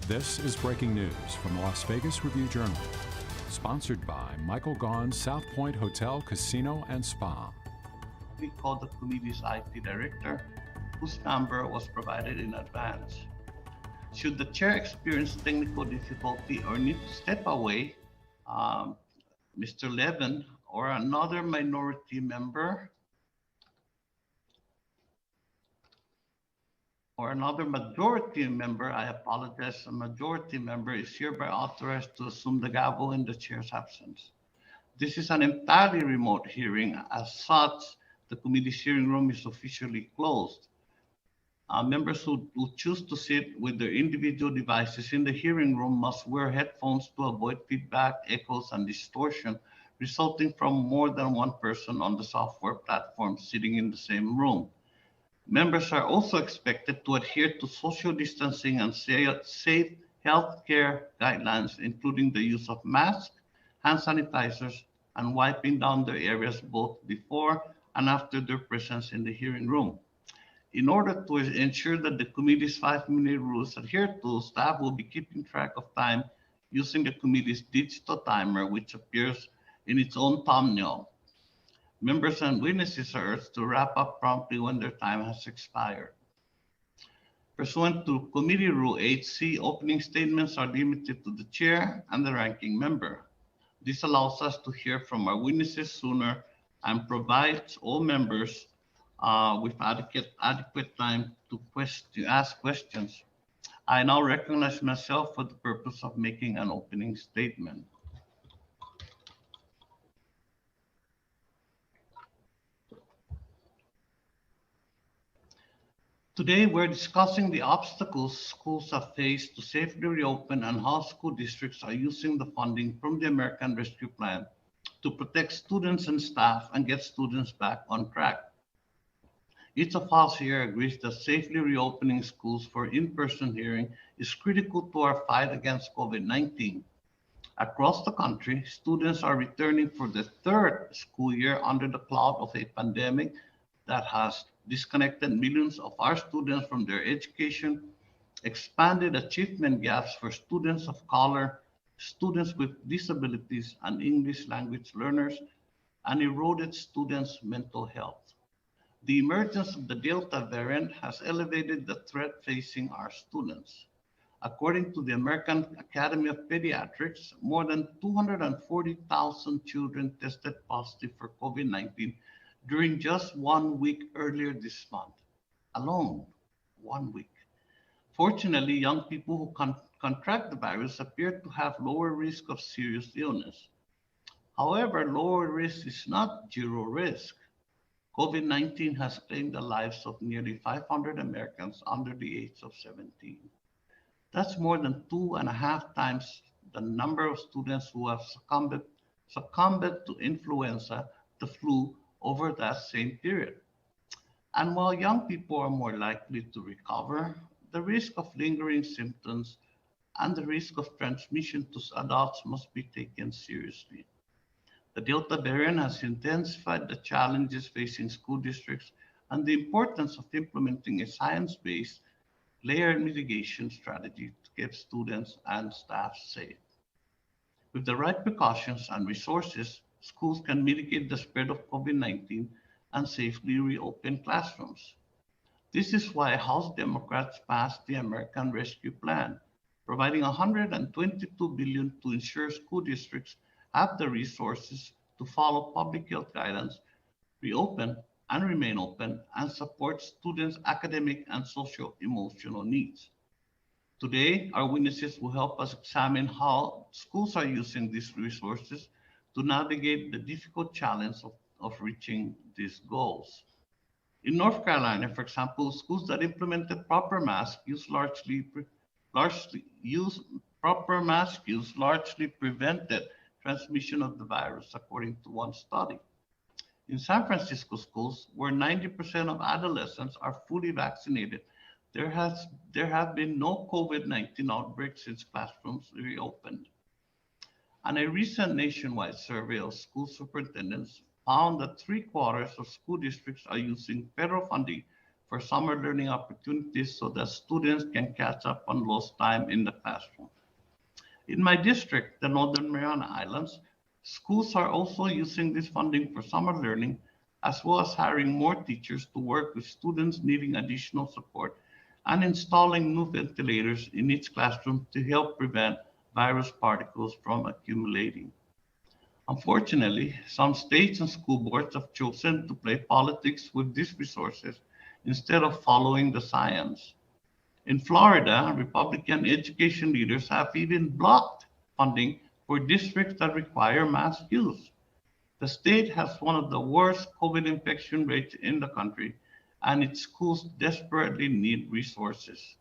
This is breaking news from the Las Vegas Review-Journal, sponsored by Michael Gaughan's South Point Hotel, Casino, and Spa. We called the committee's IT director, whose number was provided in advance. Should the chair experience technical difficulty or need to step away, Mr. Levin or another minority member or another majority member, I apologize, a majority member is hereby authorized to assume the gavel in the chair's absence. This is an entirely remote hearing. As such, the committee's hearing room is officially closed. Members who choose to sit with their individual devices in the hearing room must wear headphones to avoid feedback, echoes, and distortion resulting from more than one person on the software platform sitting in the same room. Members are also expected to adhere to social distancing and safe healthcare guidelines, including the use of masks, hand sanitizers, and wiping down their areas both before and after their presence in the hearing room. In order to ensure that the committee's 5-minute rule is adhered to, staff will be keeping track of time using the committee's digital timer, which appears in its own thumbnail. Members and witnesses are urged to wrap up promptly when their time has expired. Pursuant to Committee Rule 8C, opening statements are limited to the chair and the ranking member. This allows us to hear from our witnesses sooner and provides all members with adequate time to ask questions. I now recognize myself for the purpose of making an opening statement. Today, we're discussing the obstacles schools have faced to safely reopen and how school districts are using the funding from the American Rescue Plan to protect students and staff and get students back on track. Each of us here agrees that safely reopening schools for in-person hearing is critical to our fight against COVID-19. Across the country, students are returning for the third school year under the cloud of a pandemic that has disconnected millions of our students from their education, expanded achievement gaps for students of color, students with disabilities, and English language learners, and eroded students' mental health. The emergence of the Delta variant has elevated the threat facing our students. According to the American Academy of Pediatrics, more than 240,000 children tested positive for COVID-19 during just 1 week earlier this month. Alone, 1 week. Fortunately, young people who contract the virus appear to have lower risk of serious illness. However, lower risk is not zero risk. COVID-19 has claimed the lives of nearly 500 Americans under the age of 17. That's more than 2.5 times the number of students who have succumbed to influenza, the flu, over that same period. And while young people are more likely to recover, the risk of lingering symptoms and the risk of transmission to adults must be taken seriously. The Delta variant has intensified the challenges facing school districts and the importance of implementing a science-based layered mitigation strategy to keep students and staff safe. With the right precautions and resources, schools can mitigate the spread of COVID-19 and safely reopen classrooms. This is why House Democrats passed the American Rescue Plan, providing $122 billion to ensure school districts have the resources to follow public health guidance, reopen and remain open, and support students' academic and social-emotional needs. Today, our witnesses will help us examine how schools are using these resources to navigate the difficult challenge of reaching these goals. In North Carolina, for example, schools that implemented proper mask use largely prevented transmission of the virus, according to one study. In San Francisco schools, where 90% of adolescents are fully vaccinated, there have been no COVID-19 outbreaks since classrooms reopened. And a recent nationwide survey of school superintendents found that 3/4 of school districts are using federal funding for summer learning opportunities so that students can catch up on lost time in the classroom. In my district, the Northern Mariana Islands, schools are also using this funding for summer learning, as well as hiring more teachers to work with students needing additional support and installing new ventilators in each classroom to help prevent virus particles from accumulating. Unfortunately, some states and school boards have chosen to play politics with these resources instead of following the science. In Florida, Republican education leaders have even blocked funding for districts that require mask use. The state has one of the worst COVID infection rates in the country, and its schools desperately need resources.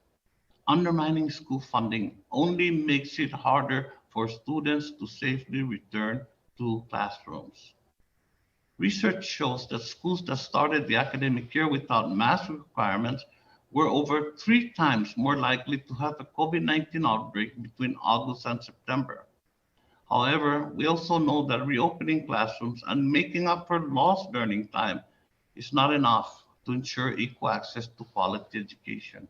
Undermining school funding only makes it harder for students to safely return to classrooms. Research shows that schools that started the academic year without mask requirements were over 3 times more likely to have a COVID-19 outbreak between August and September. However, we also know that reopening classrooms and making up for lost learning time is not enough to ensure equal access to quality education.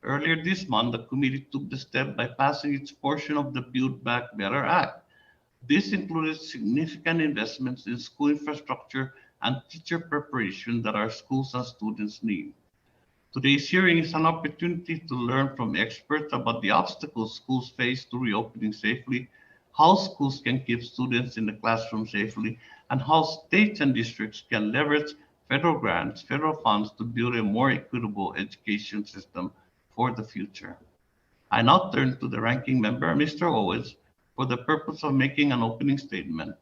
Earlier this month, the committee took the step by passing its portion of the Build Back Better Act. This included significant investments in school infrastructure and teacher preparation that our schools and students need. Today's hearing is an opportunity to learn from experts about the obstacles schools face to reopening safely, how schools can keep students in the classroom safely, and how states and districts can leverage federal grants, federal funds to build a more equitable education system for the future. I now turn to the ranking member, Mr. Owens, for the purpose of making an opening statement.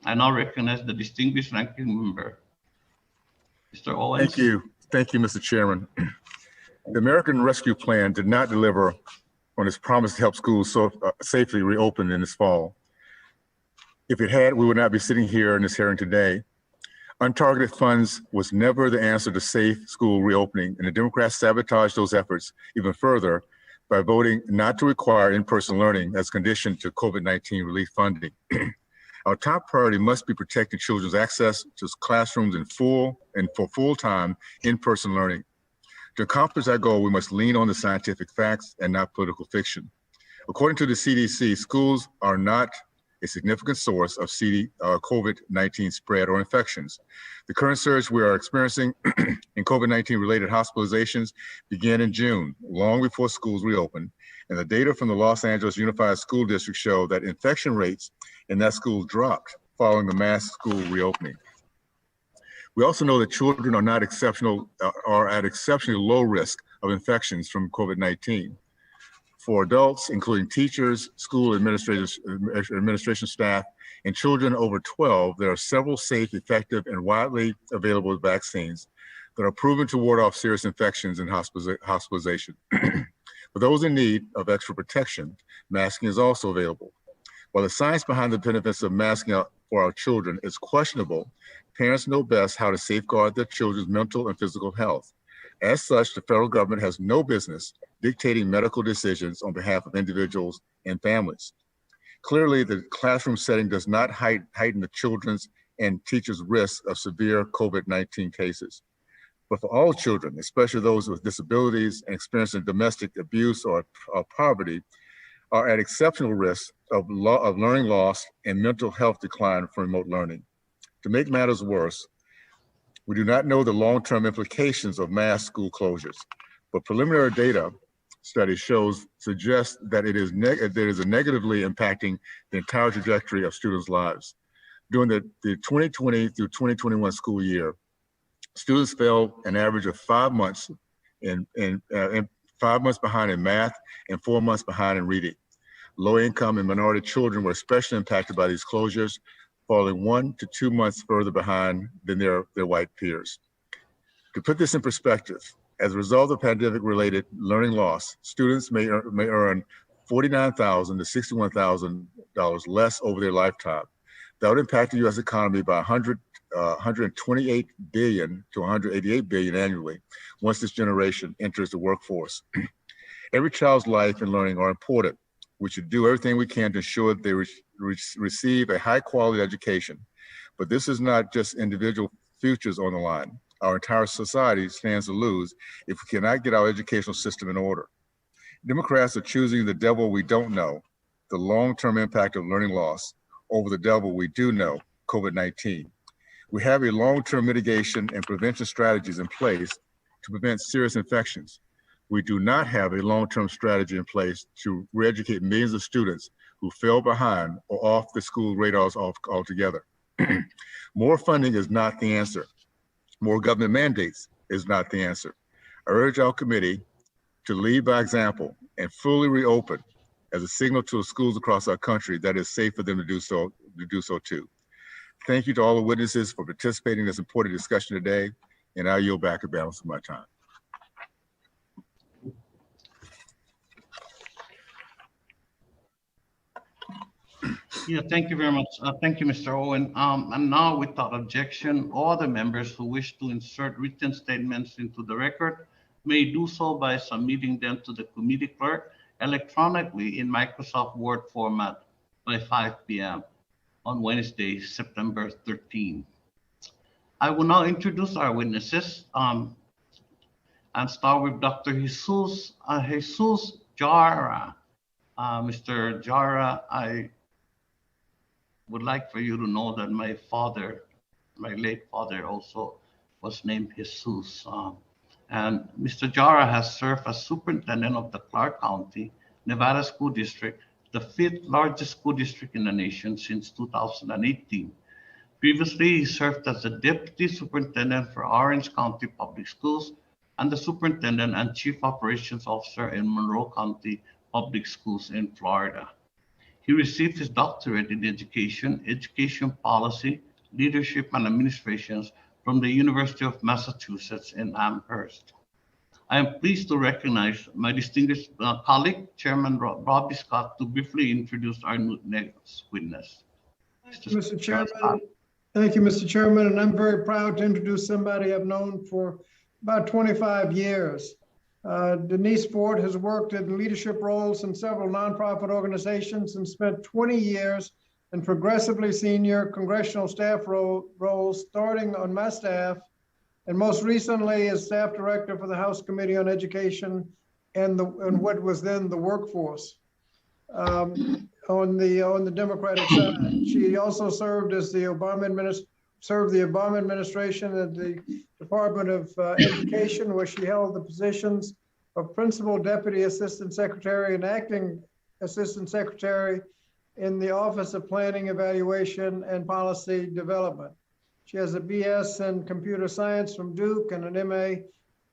I now recognize the distinguished ranking member, Mr. Owens. Thank you. Thank you, Mr. Chairman. The American Rescue Plan did not deliver on its promise to help schools safely reopen in this fall. If it had, we would not be sitting here in this hearing today. Untargeted funds was never the answer to safe school reopening, and the Democrats sabotaged those efforts even further by voting not to require in-person learning as a condition to COVID-19 relief funding. Our top priority must be protecting children's access to classrooms for full-time in-person learning. To accomplish that goal, we must lean on the scientific facts and not political fiction. According to the CDC, schools are not a significant source of COVID-19 spread or infections. The current surge we are experiencing in COVID-19 related hospitalizations began in June, long before schools reopened, and the data from the Los Angeles Unified School District show that infection rates in that school dropped following the mass school reopening. We also know that children are at exceptionally low risk of infections from COVID-19. For adults, including teachers, school administration staff, and children over 12, there are several safe, effective, and widely available vaccines that are proven to ward off serious infections and hospitalization. For those in need of extra protection, masking is also available. While the science behind the benefits of masking for our children is questionable, parents know best how to safeguard their children's mental and physical health. As such, the federal government has no business dictating medical decisions on behalf of individuals and families. Clearly, the classroom setting does not heighten the children's and teachers' risk of severe COVID-19 cases. But for all children, especially those with disabilities and experiencing domestic abuse or poverty, are at exceptional risk of learning loss and mental health decline from remote learning. To make matters worse, we do not know the long-term implications of mass school closures, but preliminary data study suggests that it is negatively impacting the entire trajectory of students' lives. During the 2020 through 2021 school year, students fell an average of 5 months in 5 months behind in math and 4 months behind in reading. Low-income and minority children were especially impacted by these closures, falling 1 to 2 months further behind than their white peers. To put this in perspective, as a result of pandemic-related learning loss, students may earn $49,000 to $61,000 less over their lifetime. That would impact the U.S. economy by $128 billion to $188 billion annually once this generation enters the workforce. Every child's life and learning are important. We should do everything we can to ensure that they receive a high-quality education. But this is not just individual futures on the line. our entire society stands to lose if we cannot get our educational system in order. Democrats are choosing the devil we don't know, the long-term impact of learning loss, over the devil we do know, COVID-19. We have a long-term mitigation and prevention strategies in place to prevent serious infections. We do not have a long-term strategy in place to re-educate millions of students who fell behind or off the school radars altogether. More funding is not the answer. More government mandates is not the answer. I urge our committee to lead by example and fully reopen as a signal to schools across our country that it's safe for them to do so too. Thank you to all the witnesses for participating in this important discussion today, and I yield back the balance of my time. Yeah, thank you very much. Thank you, Mr. Owen. And now, without objection, all the members who wish to insert written statements into the record may do so by submitting them to the committee clerk electronically in Microsoft Word format by 5 p.m. on Wednesday, September 13. I will now introduce our witnesses and start with Dr. Jesus Jara. Mr. Jara, I would like for you to know that my late father also was named Jesus. And Mr. Jara has served as superintendent of the Clark County, Nevada School District, the 5th largest school district in the nation since 2018. Previously, he served as the deputy superintendent for Orange County Public Schools and the superintendent and chief operations officer in Monroe County Public Schools in Florida. He received his doctorate in education policy, leadership, and administrations from the University of Massachusetts in Amherst. I am pleased to recognize my distinguished colleague, Chairman Robbie Scott, to briefly introduce our next witness. Mr. Chairman, thank you, Mr. Chairman, and I'm very proud to introduce somebody I've known for about 25 years. Denise Ford has worked in leadership roles in several nonprofit organizations and spent 20 years in progressively senior congressional staff roles, starting on my staff, and most recently as staff director for the House Committee on Education and what was then the Workforce on the Democratic side. She also served as the Obama administration at the Department of Education, where she held the positions of Principal Deputy Assistant Secretary and Acting Assistant Secretary in the Office of Planning, Evaluation, and Policy Development. She has a BS in Computer Science from Duke and an MA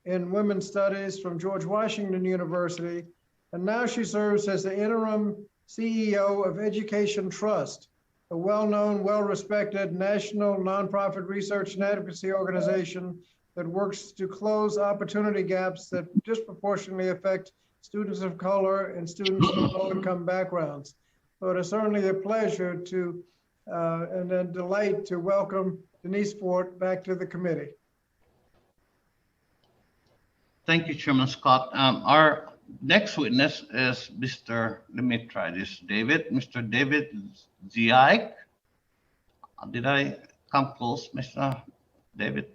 in Women's Studies from George Washington University. And now she serves as the interim CEO of Education Trust, a well-known, well-respected national nonprofit research and advocacy organization that works to close opportunity gaps that disproportionately affect students of color and students from low-income backgrounds. So it is certainly a pleasure to and a delight to welcome Denise Ford back to the committee. Thank you, Chairman Scott. Our next witness is Mr. David Ziaik. Did I come close, Mr. David?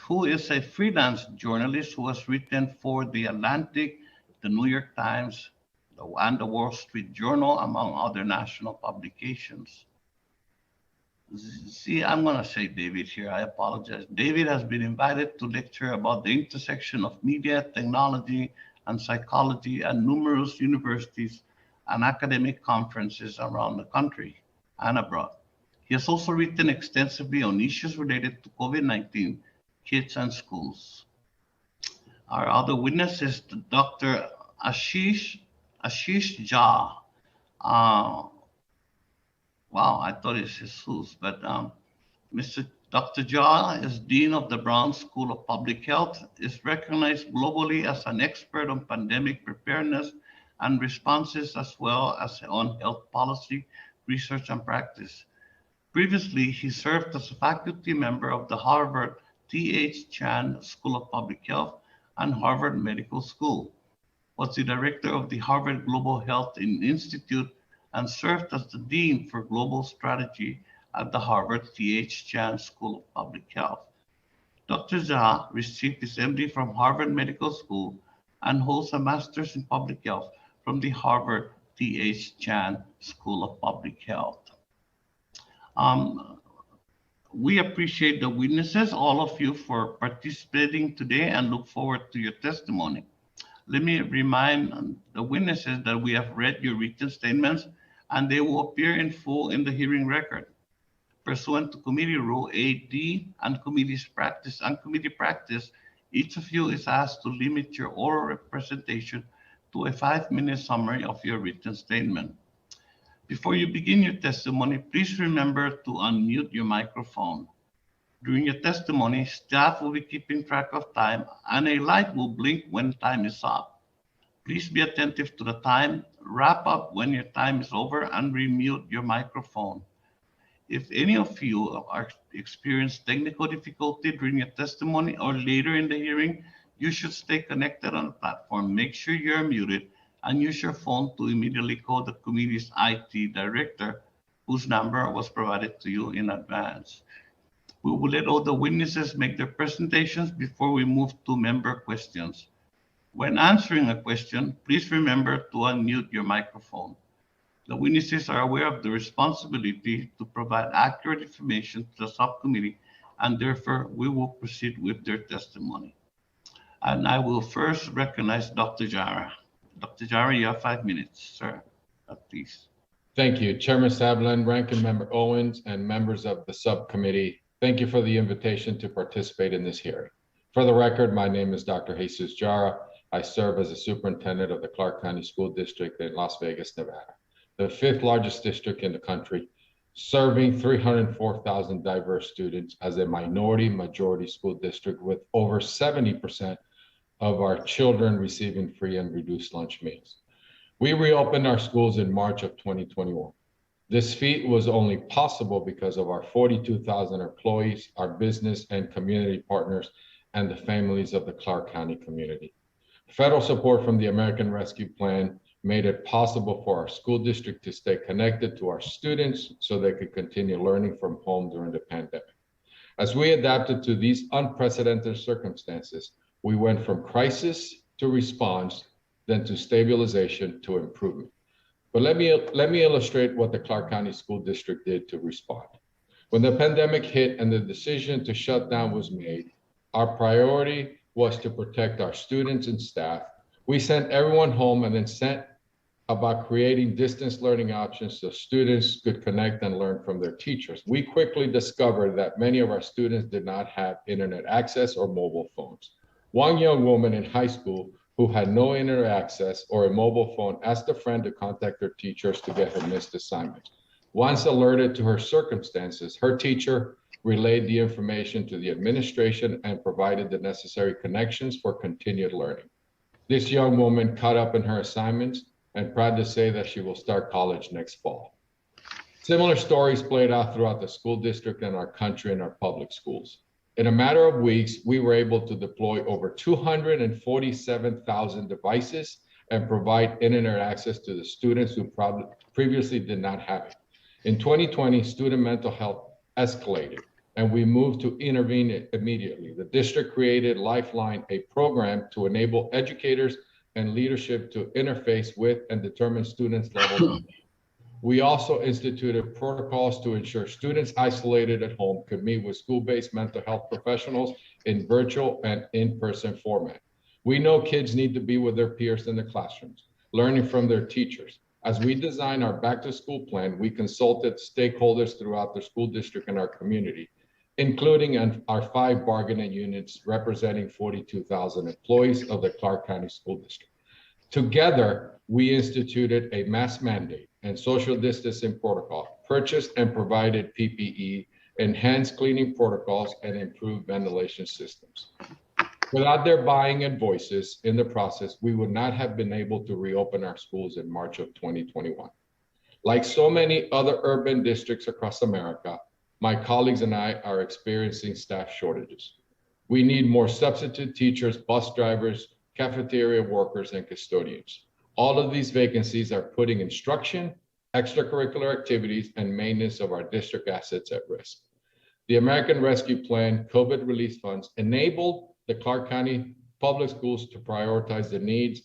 Who is a freelance journalist who has written for The Atlantic, the New York Times, and the Wall Street Journal, among other national publications. See, I'm going to say David here. I apologize. David has been invited to lecture about the intersection of media, technology, and psychology at numerous universities and academic conferences around the country and abroad. He has also written extensively on issues related to COVID-19, kids, and schools. Our other witness is Dr. Ashish Jha. Wow, I thought it's Jesus, but Dr. Jha is Dean of the Brown School of Public Health, is recognized globally as an expert on pandemic preparedness and responses, as well as on health policy, research, and practice. Previously, he served as a faculty member of the Harvard T.H. Chan School of Public Health and Harvard Medical School, was the director of the Harvard Global Health Institute, and served as the Dean for Global Strategy at the Harvard T.H. Chan School of Public Health. Dr. Jha received his MD from Harvard Medical School and holds a Master's in Public Health from the Harvard T.H. Chan School of Public Health. We appreciate the witnesses, all of you, for participating today and look forward to your testimony. Let me remind the witnesses that we have read your written statements and they will appear in full in the hearing record. Pursuant to Committee Rule 8D and committee practice, each of you is asked to limit your oral representation to a 5-minute summary of your written statement. Before you begin your testimony, please remember to unmute your microphone. During your testimony, staff will be keeping track of time and a light will blink when time is up. Please be attentive to the time, wrap up when your time is over, and remute your microphone. If any of you are experiencing technical difficulty during your testimony or later in the hearing, you should stay connected on the platform. Make sure you're muted and use your phone to immediately call the committee's IT director, whose number was provided to you in advance. We will let all the witnesses make their presentations before we move to member questions. When answering a question, please remember to unmute your microphone. The witnesses are aware of the responsibility to provide accurate information to the subcommittee, and therefore we will proceed with their testimony. And I will first recognize Dr. Jara. Dr. Jara, you have 5 minutes, sir. Please. Thank you, Chairman Sablan, Ranking Member Owens, and members of the subcommittee. Thank you for the invitation to participate in this hearing. For the record, my name is Dr. Jesus Jara. I serve as a superintendent of the Clark County School District in Las Vegas, Nevada, the 5th largest district in the country, serving 304,000 diverse students as a minority-majority school district with over 70% of our children receiving free and reduced lunch meals. We reopened our schools in March of 2021. This feat was only possible because of our 42,000 employees, our business and community partners, and the families of the Clark County community. Federal support from the American Rescue Plan made it possible for our school district to stay connected to our students so they could continue learning from home during the pandemic. As we adapted to these unprecedented circumstances, we went from crisis to response, then to stabilization to improvement. But let me illustrate what the Clark County School District did to respond. When the pandemic hit and the decision to shut down was made, our priority was to protect our students and staff. We sent everyone home and then set about creating distance learning options so students could connect and learn from their teachers. We quickly discovered that many of our students did not have internet access or mobile phones. One young woman in high school who had no internet access or a mobile phone asked a friend to contact her teachers to get her missed assignments. Once alerted to her circumstances, her teacher relayed the information to the administration and provided the necessary connections for continued learning. This young woman caught up in her assignments and proud to say that she will start college next fall. Similar stories played out throughout the school district and our country in our public schools. In a matter of weeks, we were able to deploy over 247,000 devices and provide internet access to the students who previously did not have it. In 2020, student mental health escalated, and we moved to intervene immediately. The district created Lifeline, a program to enable educators and leadership to interface with and determine students' levels. We also instituted protocols to ensure students isolated at home could meet with school-based mental health professionals in virtual and in-person format. We know kids need to be with their peers in the classrooms, learning from their teachers. As we designed our back-to-school plan, we consulted stakeholders throughout the school district and our community, including our 5 bargaining units representing 42,000 employees of the Clark County School District. Together, we instituted a mask mandate and social distancing protocol, purchased and provided PPE, enhanced cleaning protocols, and improved ventilation systems. Without their buying and voices in the process, we would not have been able to reopen our schools in March of 2021. Like so many other urban districts across America, my colleagues and I are experiencing staff shortages. We need more substitute teachers, bus drivers, cafeteria workers, and custodians. All of these vacancies are putting instruction, extracurricular activities, and maintenance of our district assets at risk. The American Rescue Plan COVID relief funds enabled the Clark County Public Schools to prioritize the needs,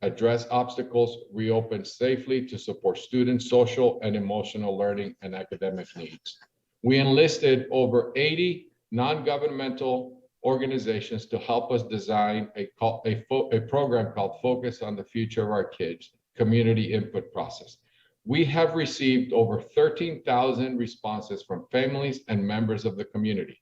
address obstacles, reopen safely to support students' social and emotional learning and academic needs. We enlisted over 80 non-governmental organizations to help us design a program called Focus on the Future of Our Kids community input process. We have received over 13,000 responses from families and members of the community.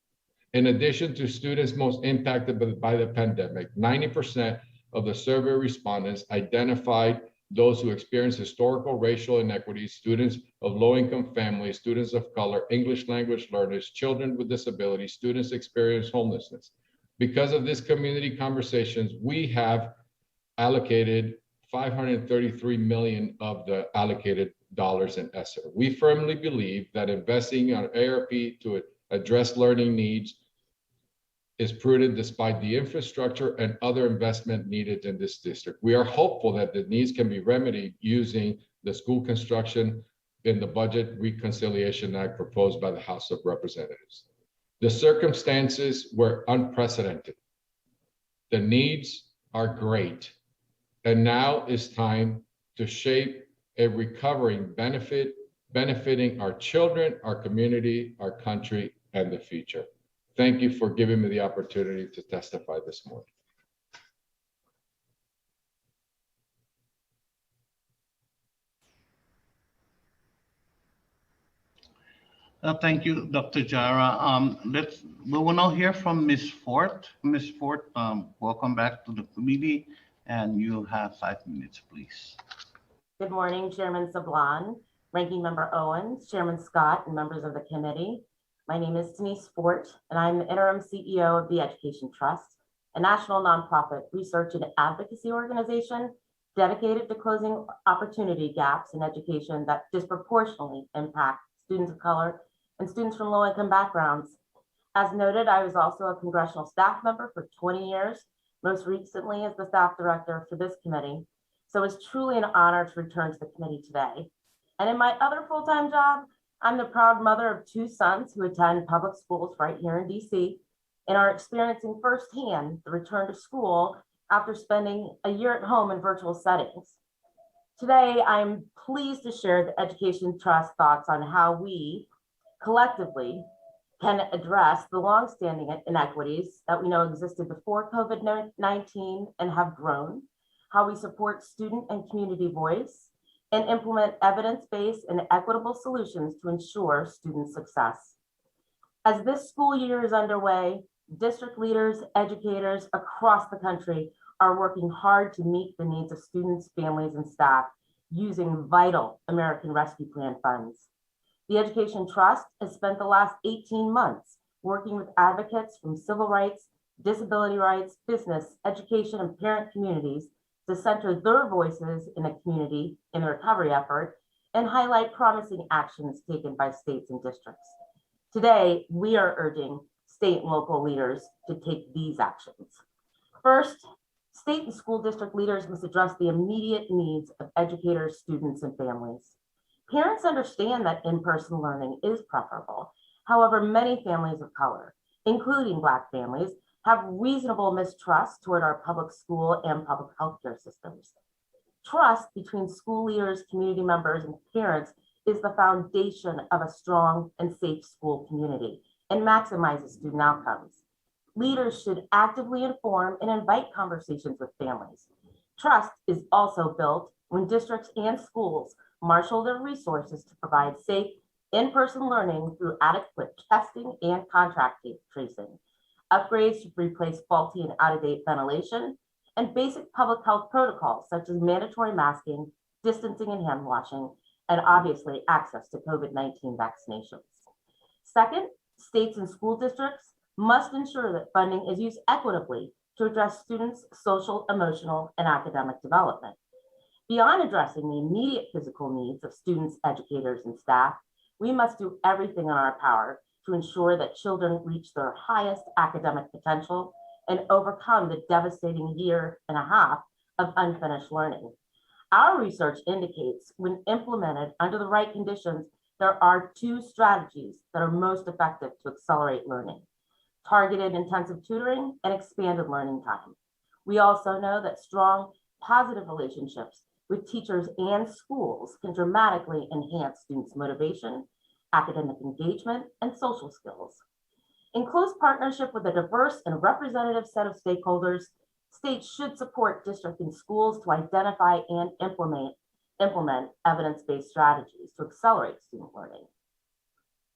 In addition to students most impacted by the pandemic, 90% of the survey respondents identified those who experience historical racial inequities, students of low-income families, students of color, English language learners, children with disabilities, students experience homelessness. Because of these community conversations, we have allocated $533 million of the allocated dollars in ESSER. We firmly believe that investing on ARP to address learning needs is prudent despite the infrastructure and other investment needed in this district. We are hopeful that the needs can be remedied using the school construction in the Budget Reconciliation Act proposed by the House of Representatives. The circumstances were unprecedented. The needs are great. And now is time to shape a recovering benefiting our children, our community, our country, and the future. Thank you for giving me the opportunity to testify this morning. Thank you, Dr. Jara. We will now hear from Ms. Fort. Ms. Fort, welcome back to the committee, and you have 5 minutes, please. Good morning, Chairman Sablan, Ranking Member Owens, Chairman Scott, and members of the committee. My name is Denise Fort, and I'm the interim CEO of the Education Trust, a national nonprofit research and advocacy organization dedicated to closing opportunity gaps in education that disproportionately impact students of color and students from low-income backgrounds. As noted, I was also a congressional staff member for 20 years, most recently as the staff director for this committee. So it's truly an honor to return to the committee today. And in my other full-time job, I'm the proud mother of 2 sons who attend public schools right here in DC and are experiencing firsthand the return to school after spending a year at home in virtual settings. Today, I'm pleased to share the Education Trust thoughts on how we collectively can address the longstanding inequities that we know existed before COVID-19 and have grown, how we support student and community voice, and implement evidence-based and equitable solutions to ensure student success. As this school year is underway, district leaders, educators across the country are working hard to meet the needs of students, families, and staff using vital American Rescue Plan funds. The Education Trust has spent the last 18 months working with advocates from civil rights, disability rights, business, education, and parent communities to center their voices in a community in the recovery effort and highlight promising actions taken by states and districts. Today, we are urging state and local leaders to take these actions. First, state and school district leaders must address the immediate needs of educators, students, and families. Parents understand that in-person learning is preferable. However, many families of color, including Black families, have reasonable mistrust toward our public school and public healthcare systems. Trust between school leaders, community members, and parents is the foundation of a strong and safe school community and maximizes student outcomes. Leaders should actively inform and invite conversations with families. Trust is also built when districts and schools marshal their resources to provide safe in-person learning through adequate testing and contact tracing, upgrades to replace faulty and out-of-date ventilation, and basic public health protocols such as mandatory masking, distancing and hand washing, and obviously access to COVID-19 vaccinations. Second, states and school districts must ensure that funding is used equitably to address students' social, emotional, and academic development. Beyond addressing the immediate physical needs of students, educators, and staff, we must do everything in our power to ensure that children reach their highest academic potential and overcome the devastating year and a half of unfinished learning. Our research indicates when implemented under the right conditions, there are two strategies that are most effective to accelerate learning: targeted intensive tutoring and expanded learning time. We also know that strong, positive relationships with teachers and schools can dramatically enhance students' motivation, academic engagement, and social skills. In close partnership with a diverse and representative set of stakeholders, states should support districts and schools to identify and implement evidence-based strategies to accelerate student learning.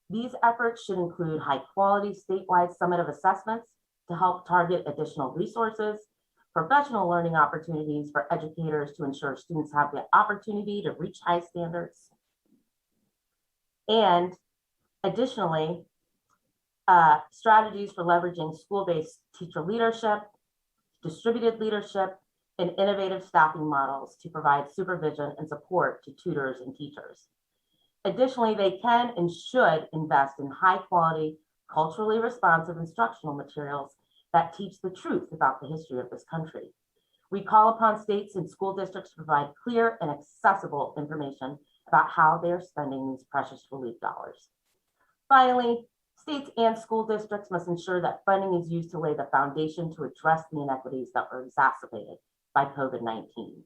These efforts should include high-quality statewide summative assessments to help target additional resources, professional learning opportunities for educators to ensure students have the opportunity to reach high standards, and additionally, strategies for leveraging school-based teacher leadership, distributed leadership, and innovative staffing models to provide supervision and support to tutors and teachers. Additionally, they can and should invest in high-quality, culturally responsive instructional materials that teach the truth about the history of this country. We call upon states and school districts to provide clear and accessible information about how they are spending these precious relief dollars. Finally, states and school districts must ensure that funding is used to lay the foundation to address the inequities that were exacerbated by COVID-19.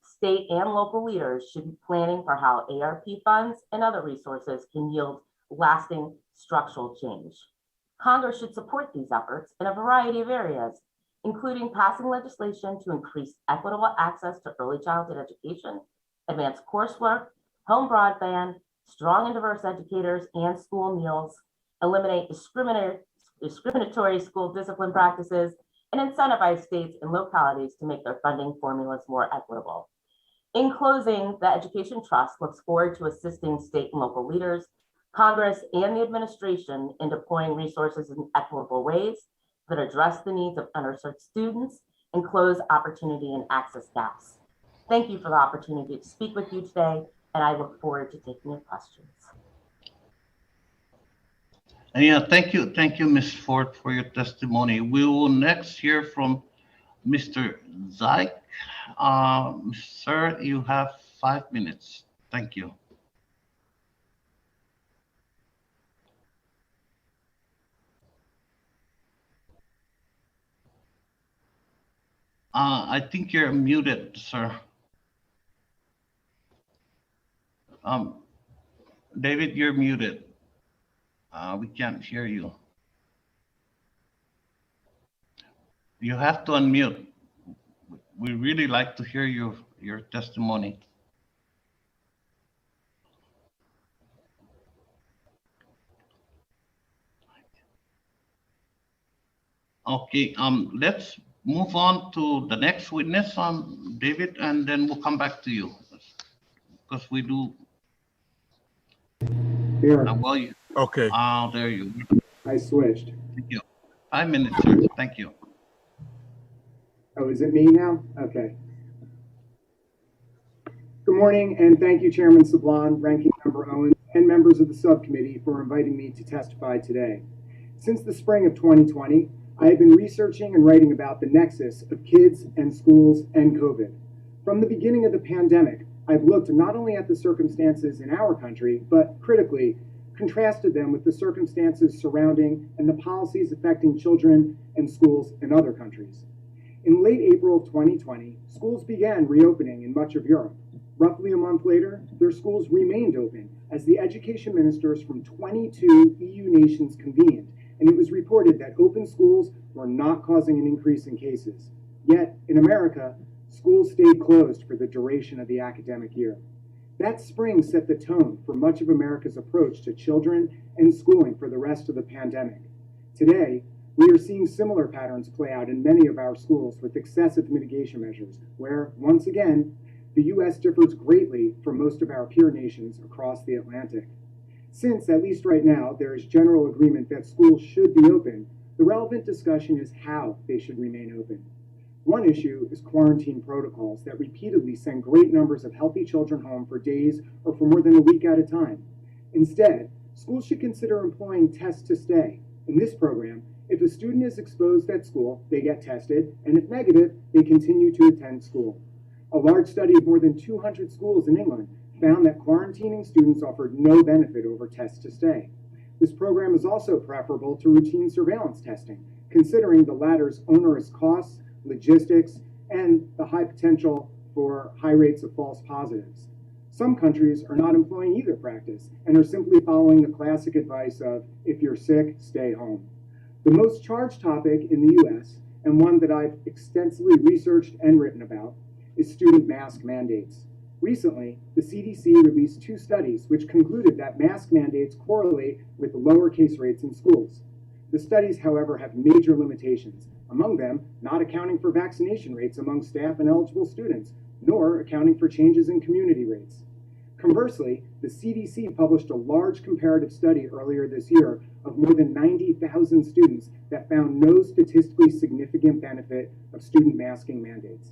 State and local leaders should be planning for how ARP funds and other resources can yield lasting structural change. Congress should support these efforts in a variety of areas, including passing legislation to increase equitable access to early childhood education, advanced coursework, home broadband, strong and diverse educators and school meals, eliminate discriminatory school discipline practices, and incentivize states and localities to make their funding formulas more equitable. In closing, the Education Trust looks forward to assisting state and local leaders, Congress, and the administration in deploying resources in equitable ways that address the needs of underserved students and close opportunity and access gaps. Thank you for the opportunity to speak with you today, and I look forward to taking your questions. Yeah, thank you, Ms. Ford, for your testimony. We will next hear from Mr. Zeig. Sir, you have 5 minutes. Thank you. I think you're muted, sir. David, you're muted. We can't hear you. You have to unmute. We really like to hear your testimony. Okay, let's move on to the next witness, David, and then we'll come back to you because we do. Here. Well, you. Okay. There you. I switched. Thank you. 5 minutes, sir. Thank you. Oh, is it me now? Okay. Good morning, and thank you, Chairman Sablon, Ranking Member Owens, and members of the subcommittee for inviting me to testify today. Since the spring of 2020, I have been researching and writing about the nexus of kids and schools and COVID. From the beginning of the pandemic, I've looked not only at the circumstances in our country, but critically contrasted them with the circumstances surrounding and the policies affecting children and schools in other countries. In late April of 2020, schools began reopening in much of Europe. Roughly a month later, their schools remained open as the education ministers from 22 EU nations convened, and it was reported that open schools were not causing an increase in cases. Yet, in America, schools stayed closed for the duration of the academic year. That spring set the tone for much of America's approach to children and schooling for the rest of the pandemic. Today, we are seeing similar patterns play out in many of our schools with excessive mitigation measures, where, once again, the U.S. differs greatly from most of our peer nations across the Atlantic. Since, at least right now, there is general agreement that schools should be open, the relevant discussion is how they should remain open. One issue is quarantine protocols that repeatedly send great numbers of healthy children home for days or for more than a week at a time. Instead, schools should consider employing test to stay. In this program, if a student is exposed at school, they get tested, and if negative, they continue to attend school. A large study of more than 200 schools in England found that quarantining students offered no benefit over tests to stay. This program is also preferable to routine surveillance testing, considering the latter's onerous costs, logistics, and the high potential for high rates of false positives. Some countries are not employing either practice and are simply following the classic advice of, if you're sick, stay home. The most charged topic in the US, and one that I've extensively researched and written about, is student mask mandates. Recently, the CDC released 2 studies which concluded that mask mandates correlate with lower case rates in schools. The studies, however, have major limitations, among them not accounting for vaccination rates among staff and eligible students, nor accounting for changes in community rates. Conversely, the CDC published a large comparative study earlier this year of more than 90,000 students that found no statistically significant benefit of student masking mandates.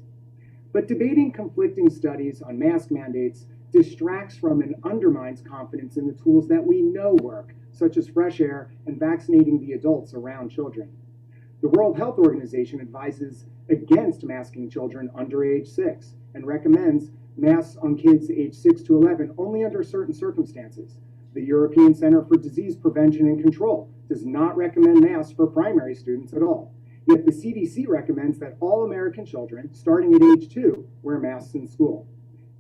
But debating conflicting studies on mask mandates distracts from and undermines confidence in the tools that we know work, such as fresh air and vaccinating the adults around children. The World Health Organization advises against masking children under age 6 and recommends masks on kids aged 6 to 11 only under certain circumstances. The European Center for Disease Prevention and Control does not recommend masks for primary students at all. Yet the CDC recommends that all American children, starting at age 2, wear masks in school.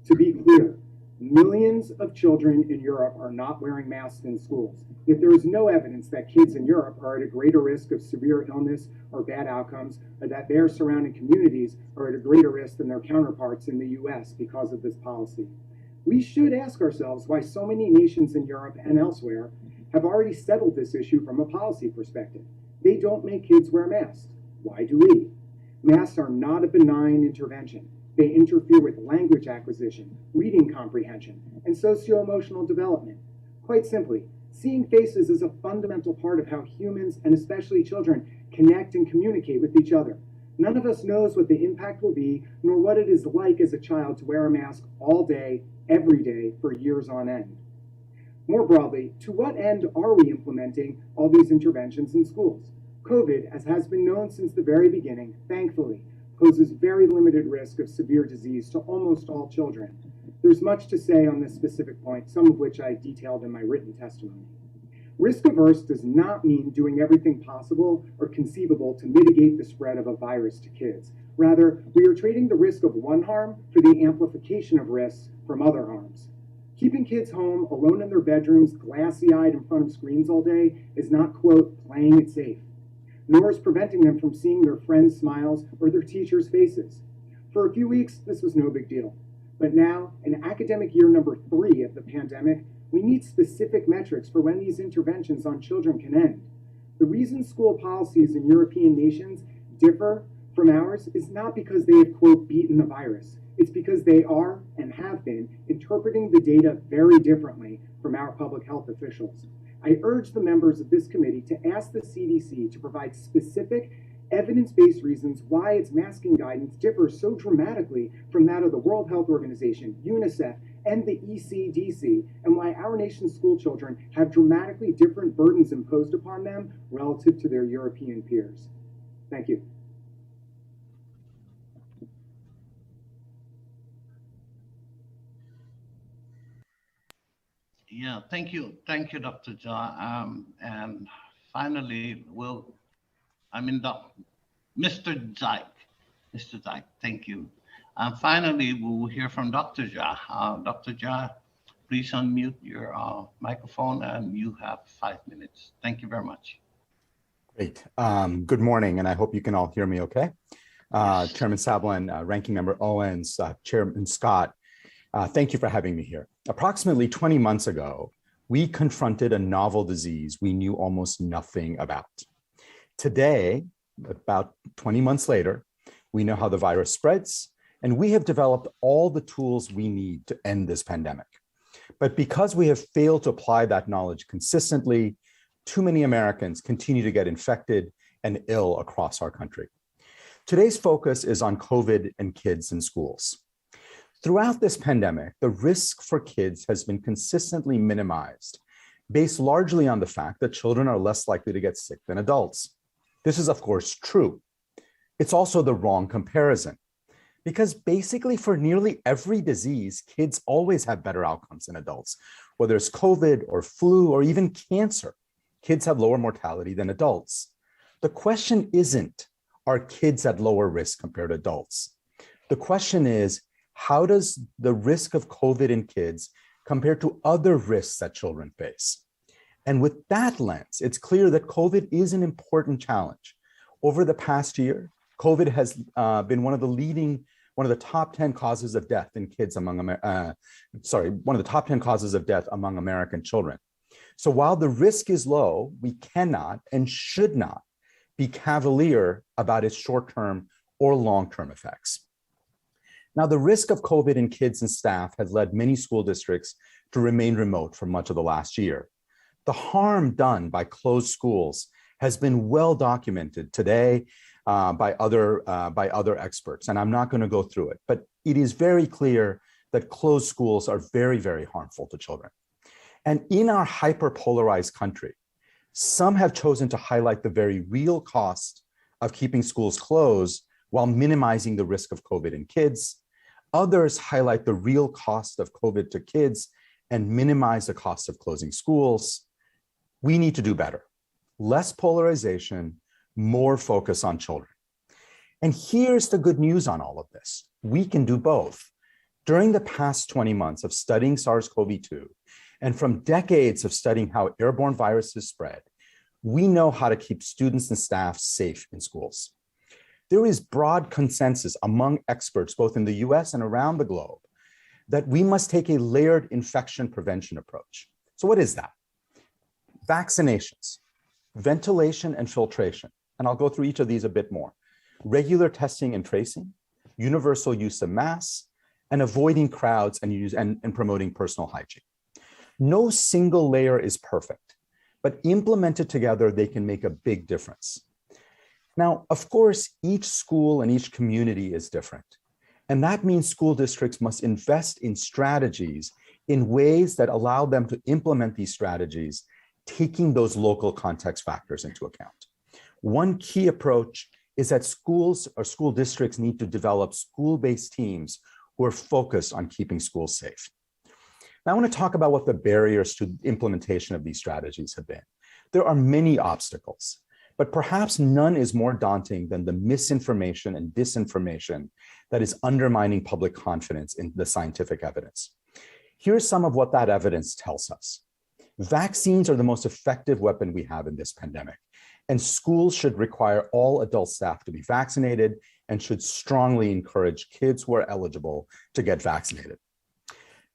To be clear, millions of children in Europe are not wearing masks in schools. Yet there is no evidence that kids in Europe are at a greater risk of severe illness or bad outcomes, or that their surrounding communities are at a greater risk than their counterparts in the US because of this policy. We should ask ourselves why so many nations in Europe and elsewhere have already settled this issue from a policy perspective. They don't make kids wear masks. Why do we? Masks are not a benign intervention. They interfere with language acquisition, reading comprehension, and socio-emotional development. Quite simply, seeing faces is a fundamental part of how humans, and especially children, connect and communicate with each other. None of us knows what the impact will be, nor what it is like as a child to wear a mask all day, every day, for years on end. More broadly, to what end are we implementing all these interventions in schools? COVID, as has been known since the very beginning, thankfully, poses very limited risk of severe disease to almost all children. There's much to say on this specific point, some of which I detailed in my written testimony. Risk averse does not mean doing everything possible or conceivable to mitigate the spread of a virus to kids. Rather, we are trading the risk of one harm for the amplification of risks from other harms. Keeping kids home, alone in their bedrooms, glassy-eyed in front of screens all day is not, quote, playing it safe, nor is preventing them from seeing their friends' smiles or their teachers' faces. For a few weeks, this was no big deal. But now, in academic year number 3 of the pandemic, we need specific metrics for when these interventions on children can end. The reason school policies in European nations differ from ours is not because they have, quote, beaten the virus. It's because they are, and have been, interpreting the data very differently from our public health officials. I urge the members of this committee to ask the CDC to provide specific, evidence-based reasons why its masking guidance differs so dramatically from that of the World Health Organization, UNICEF, and the ECDC, and why our nation's school children have dramatically different burdens imposed upon them relative to their European peers. Thank you. Yeah, thank you, Dr. Jha. And finally, Mr. Zeig, thank you. And finally, we'll hear from Dr. Jha. Dr. Jha, please unmute your microphone, and you have 5 minutes. Thank you very much. Great. Good morning, and I hope you can all hear me okay. Chairman Sablin, Ranking Member Owens, Chairman Scott, thank you for having me here. Approximately 20 months ago, we confronted a novel disease we knew almost nothing about. Today, about 20 months later, we know how the virus spreads, and we have developed all the tools we need to end this pandemic. But because we have failed to apply that knowledge consistently, too many Americans continue to get infected and ill across our country. Today's focus is on COVID and kids in schools. Throughout this pandemic, the risk for kids has been consistently minimized, based largely on the fact that children are less likely to get sick than adults. This is, of course, true. It's also the wrong comparison, Because basically for nearly every disease, kids always have better outcomes than adults. Whether it's COVID or flu or even cancer, kids have lower mortality than adults. The question isn't, are kids at lower risk compared to adults? The question is, how does the risk of COVID in kids compare to other risks that children face? And with that lens, it's clear that COVID is an important challenge. Over the past year, COVID has been one of the top 10 causes of death in kids among, one of the top 10 causes of death among American children. So while the risk is low, we cannot and should not be cavalier about its short-term or long-term effects. Now, the risk of COVID in kids and staff has led many school districts to remain remote for much of the last year. The harm done by closed schools has been well documented today by other experts, and I'm not going to go through it, but it is very clear that closed schools are very, very harmful to children. And in our hyper-polarized country, some have chosen to highlight the very real cost of keeping schools closed while minimizing the risk of COVID in kids. Others highlight the real cost of COVID to kids and minimize the cost of closing schools. We need to do better. Less polarization, more focus on children. And here's the good news on all of this. We can do both. During the past 20 months of studying SARS-CoV-2, and from decades of studying how airborne viruses spread, we know how to keep students and staff safe in schools. There is broad consensus among experts, both in the US and around the globe, that we must take a layered infection prevention approach. So what is that? Vaccinations, ventilation and filtration, and I'll go through each of these a bit more. Regular testing and tracing, universal use of masks, and avoiding crowds and promoting personal hygiene. No single layer is perfect, but implemented together, they can make a big difference. Now, of course, each school and each community is different. And that means school districts must invest in strategies in ways that allow them to implement these strategies, taking those local context factors into account. One key approach is that schools or school districts need to develop school-based teams who are focused on keeping schools safe. Now, I want to talk about what the barriers to implementation of these strategies have been. There are many obstacles, but perhaps none is more daunting than the misinformation and disinformation that is undermining public confidence in the scientific evidence. Here's some of what that evidence tells us. Vaccines are the most effective weapon we have in this pandemic, and schools should require all adult staff to be vaccinated and should strongly encourage kids who are eligible to get vaccinated.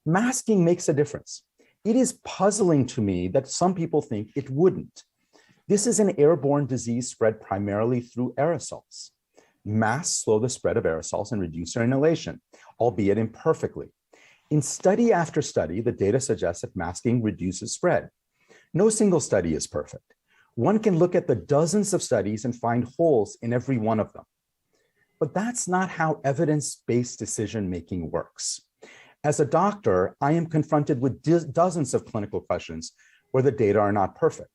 Masking makes a difference. It is puzzling to me that some people think it wouldn't. This is an airborne disease spread primarily through aerosols. Masks slow the spread of aerosols and reduce their inhalation, albeit imperfectly. In study after study, the data suggests that masking reduces spread. No single study is perfect. One can look at the dozens of studies and find holes in every one of them. But that's not how evidence-based decision-making works. As a doctor, I am confronted with dozens of clinical questions where the data are not perfect.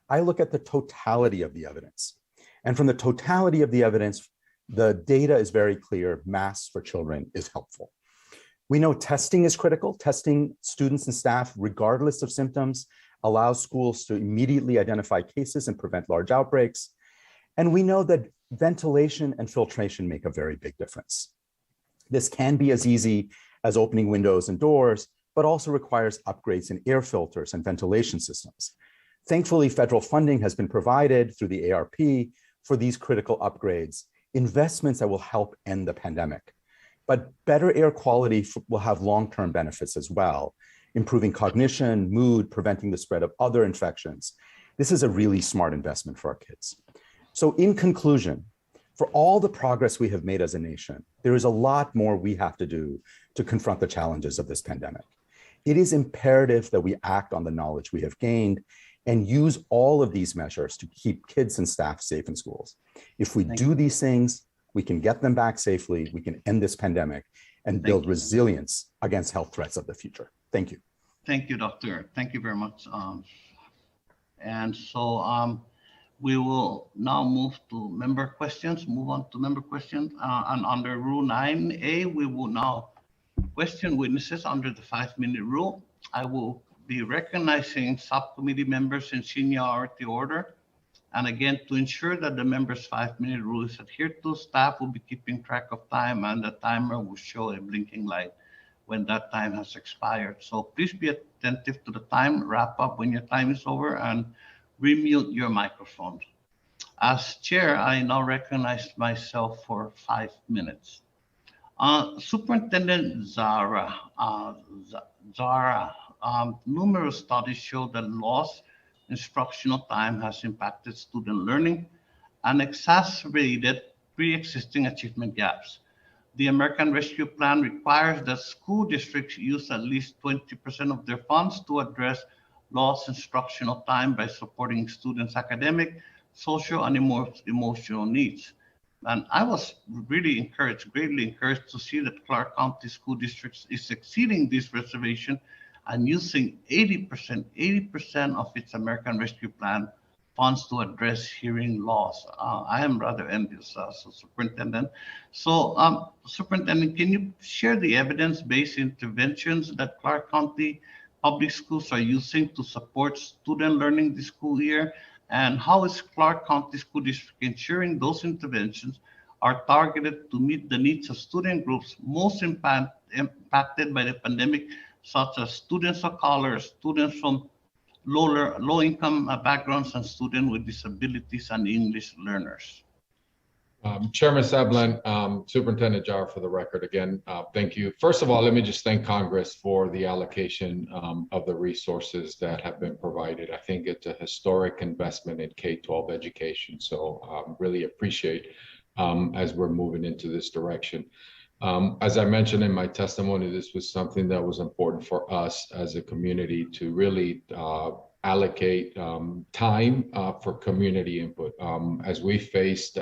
I look at the totality of the evidence. And from the totality of the evidence, the data is very clear. Masks for children is helpful. We know testing is critical. Testing students and staff, regardless of symptoms, allows schools to immediately identify cases and prevent large outbreaks. And we know that ventilation and filtration make a very big difference. This can be as easy as opening windows and doors, but also requires upgrades in air filters and ventilation systems. Thankfully, federal funding has been provided through the ARP for these critical upgrades, investments that will help end the pandemic. But better air quality will have long-term benefits as well, improving cognition, mood, preventing the spread of other infections. This is a really smart investment for our kids. So in conclusion, for all the progress we have made as a nation, there is a lot more we have to do to confront the challenges of this pandemic. It is imperative that we act on the knowledge we have gained and use all of these measures to keep kids and staff safe in schools. If we do these things, we can get them back safely, we can end this pandemic and build resilience against health threats of the future. Thank you. Thank you, Doctor. Thank you very much. We will now move to member questions, move on to member questions. And under Rule 9A, we will now question witnesses under the 5-minute rule. I will be recognizing subcommittee members in seniority order. And again, to ensure that the members' 5-minute rule is adhered to, staff will be keeping track of time and the timer will show a blinking light when that time has expired. So please be attentive to the time, wrap up when your time is over, and remute your microphones. As chair, I now recognize myself for 5 minutes. Superintendent Jara, numerous studies show that lost instructional time has impacted student learning and exacerbated pre-existing achievement gaps. The American Rescue Plan requires that school districts use at least 20% of their funds to address lost instructional time by supporting students' academic, social, and emotional needs. And I was really encouraged, greatly encouraged to see that Clark County School District is exceeding this reservation and using 80% of its American Rescue Plan funds to address hearing loss. I am rather envious, Superintendent. So, Superintendent, can you share the evidence-based interventions that Clark County Public Schools are using to support student learning this school year? And how is Clark County School District ensuring those interventions are targeted to meet the needs of student groups most impacted by the pandemic, such as students of color, students from low-income backgrounds, and students with disabilities and English learners? Chairman Sablan, Superintendent Jara, for the record, again, thank you. First of all, let me just thank Congress for the allocation of the resources that have been provided. I think it's a historic investment in K-12 education. So really appreciate as we're moving into this direction. As I mentioned in my testimony, this was something that was important for us as a community to really allocate time for community input. As we faced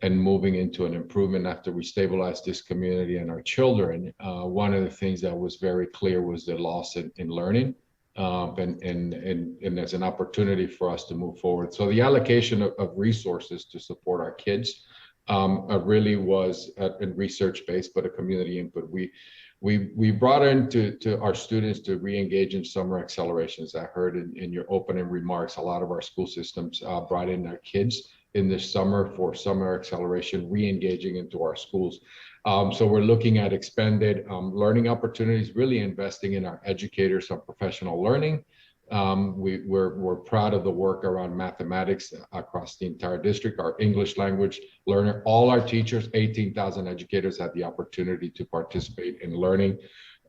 and moving into an improvement after we stabilized this community and our children, one of the things that was very clear was the loss in learning, and as an opportunity for us to move forward. So the allocation of resources to support our kids really was research-based, but a community input. We brought into our students to re-engage in summer accelerations. I heard in your opening remarks, a lot of our school systems brought in their kids in this summer for summer acceleration, re-engaging into our schools. So we're looking at expanded learning opportunities, really investing in our educators on professional learning. We're proud of the work around mathematics across the entire district, our English language learner. All our teachers, 18,000 educators, had the opportunity to participate in learning.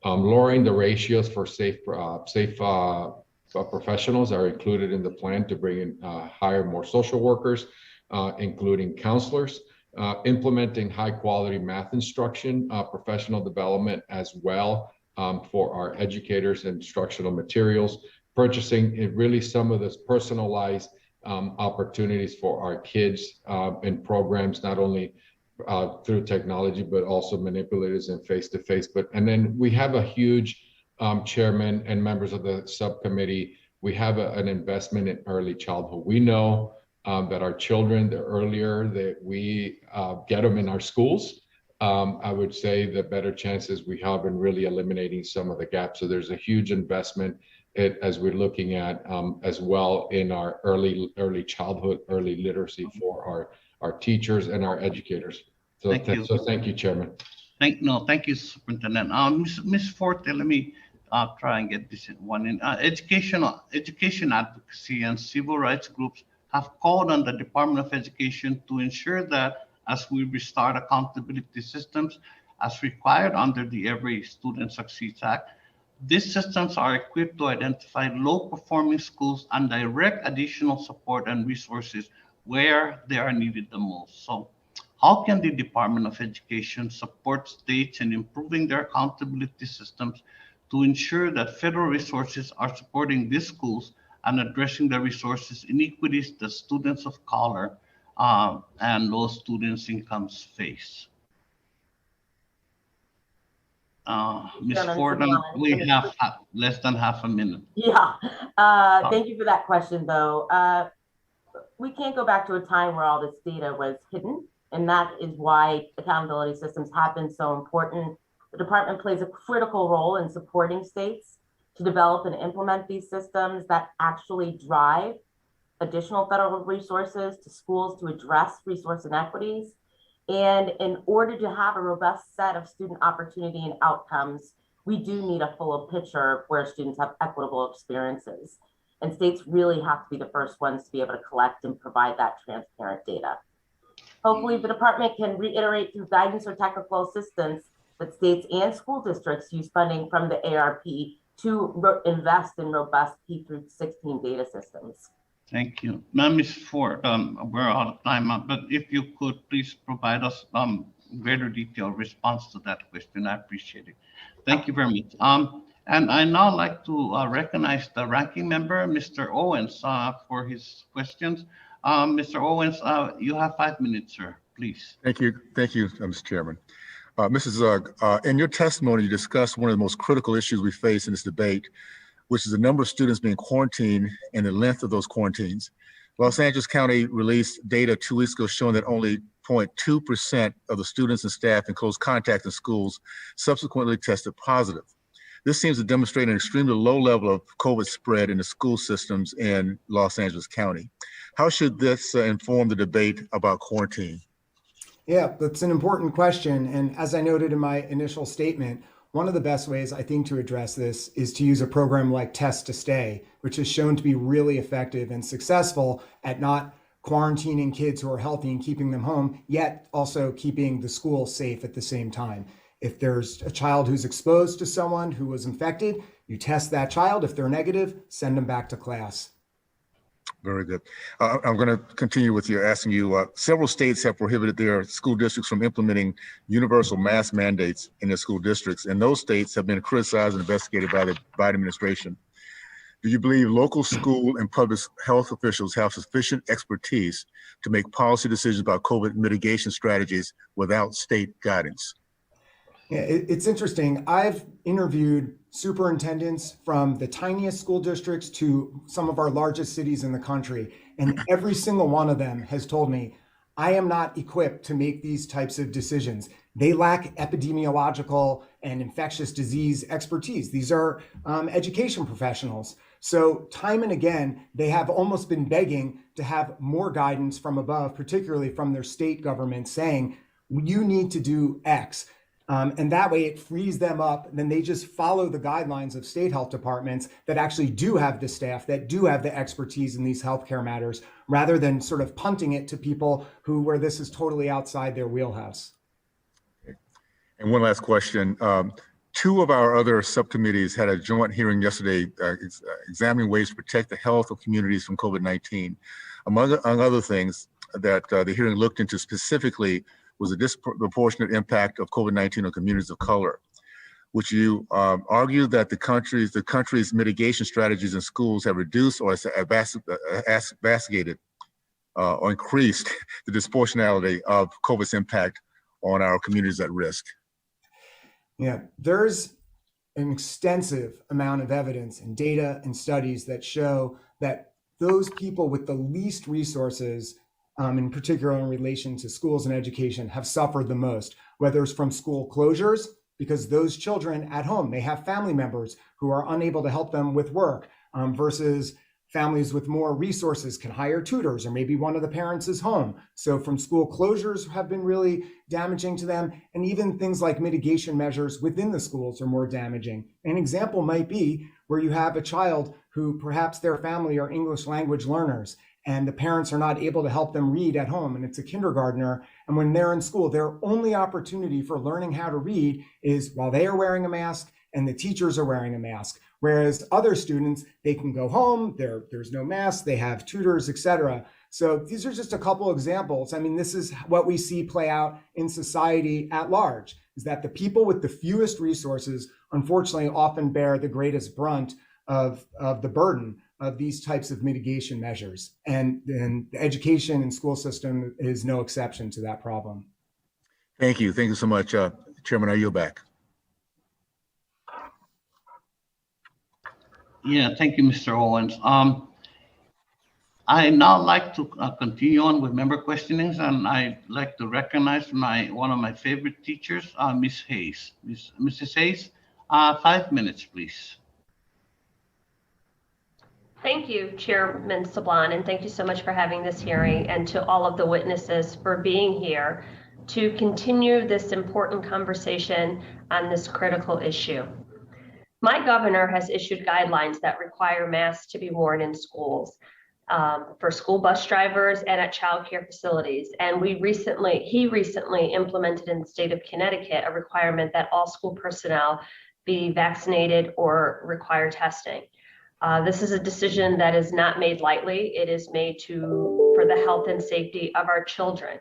Lowering the ratios for safe professionals are included in the plan to bring in hire more social workers, including counselors. Implementing high quality math instruction, professional development as well for our educators, instructional materials, purchasing really some of this personalized opportunities for our kids in programs, not only through technology, but also manipulators and face-to-face. And then we have a huge chairman and members of the subcommittee. We have an investment in early childhood. We know that our children, the earlier that we get them in our schools, I would say the better chances we have in really eliminating some of the gaps. So there's a huge investment as we're looking at as well in our early childhood, early literacy for our teachers and our educators. So thank you, Chairman. Thank you, Superintendent. Ms. Forte, let me try and get this one in. Education advocacy and civil rights groups have called on the Department of Education to ensure that as we restart accountability systems as required under the Every Student Succeeds Act, these systems are equipped to identify low-performing schools and direct additional support and resources where they are needed the most. So how can the Department of Education support states in improving their accountability systems to ensure that federal resources are supporting these schools and addressing the resources inequities that students of color and low students' incomes face? Ms. Fordham, we have less than half a minute. Yeah, thank you for that question, though. we can't go back to a time where all this data was hidden. And that is why accountability systems have been so important. The department plays a critical role in supporting states to develop and implement these systems that actually drive additional federal resources to schools to address resource inequities. And in order to have a robust set of student opportunity and outcomes, we do need a full picture where students have equitable experiences. And states really have to be the first ones to be able to collect and provide that transparent data. Hopefully the department can reiterate through guidance or technical assistance that states and school districts use funding from the ARP to invest in robust P through 16 data systems. Thank you. Now, Ms. Ford, we're out of time, but if you could please provide us greater detailed response to that question, I appreciate it. Thank you very much. And I now like to recognize the ranking member, Mr. Owens, for his questions. Mr. Owens, you have 5 minutes, sir, please. Thank you, Mr. Chairman. Mrs. Zugg, in your testimony, you discussed one of the most critical issues we face in this debate, which is the number of students being quarantined and the length of those quarantines. Los Angeles County released data 2 weeks ago showing that only 0.2% of the students and staff in close contact in schools subsequently tested positive. This seems to demonstrate an extremely low level of COVID spread in the school systems in Los Angeles County. How should this inform the debate about quarantine? Yeah, that's an important question. And as I noted in my initial statement, one of the best ways I think to address this is to use a program like Test to Stay, which has shown to be really effective and successful at not quarantining kids who are healthy and keeping them home, yet also keeping the school safe at the same time. If there's a child who's exposed to someone who was infected, you test that child. If they're negative, send them back to class. Very good. I'm going to continue with you, asking you, several states have prohibited their school districts from implementing universal mask mandates in their school districts, and those states have been criticized and investigated by the Biden administration. Do you believe local school and public health officials have sufficient expertise to make policy decisions about COVID mitigation strategies without state guidance? Yeah, it's interesting. I've interviewed superintendents from the tiniest school districts to some of our largest cities in the country, and every single one of them has told me, I am not equipped to make these types of decisions. They lack epidemiological and infectious disease expertise. These are education professionals. So time and again, they have almost been begging to have more guidance from above, particularly from their state government, saying, you need to do X. And that way it frees them up. Then they just follow the guidelines of state health departments that actually do have the staff, that do have the expertise in these healthcare matters, rather than sort of punting it to people where this is totally outside their wheelhouse. And one last question. 2 of our other subcommittees had a joint hearing yesterday examining ways to protect the health of communities from COVID-19. Among other things that the hearing looked into specifically was the disproportionate impact of COVID-19 on communities of color, which you argued that the country's mitigation strategies in schools have reduced or exacerbated or increased the disproportionality of COVID's impact on our communities at risk. Yeah, there's an extensive amount of evidence and data and studies that show that those people with the least resources, in particular in relation to schools and education, have suffered the most, whether it's from school closures, because those children at home, they have family members who are unable to help them with work, versus families with more resources can hire tutors, or maybe one of the parents is home. So from school closures have been really damaging to them. And even things like mitigation measures within the schools are more damaging. An example might be where you have a child who perhaps their family are English language learners, and the parents are not able to help them read at home, and it's a kindergartner. And when they're in school, their only opportunity for learning how to read is while they are wearing a mask and the teachers are wearing a mask. Whereas other students, they can go home, there's no mask, they have tutors, etc. So these are just a couple examples. I mean, this is what we see play out in society at large, is that the people with the fewest resources, unfortunately, often bear the greatest brunt of the burden of these types of mitigation measures. And the education and school system is no exception to that problem. Thank you. Thank you so much. Chairman, I yield back. Yeah, thank you, Mr. Owens. I now like to continue on with member questionings, and I'd like to recognize one of my favorite teachers, Ms. Hayes. Mrs. Hayes, 5 minutes, please. Thank you, Chairman Sablan, and thank you so much for having this hearing, and to all of the witnesses for being here to continue this important conversation on this critical issue. My governor has issued guidelines that require masks to be worn in schools. For school bus drivers and at childcare facilities. And he recently implemented in the state of Connecticut a requirement that all school personnel be vaccinated or require testing. This is a decision that is not made lightly. It is made for the health and safety of our children.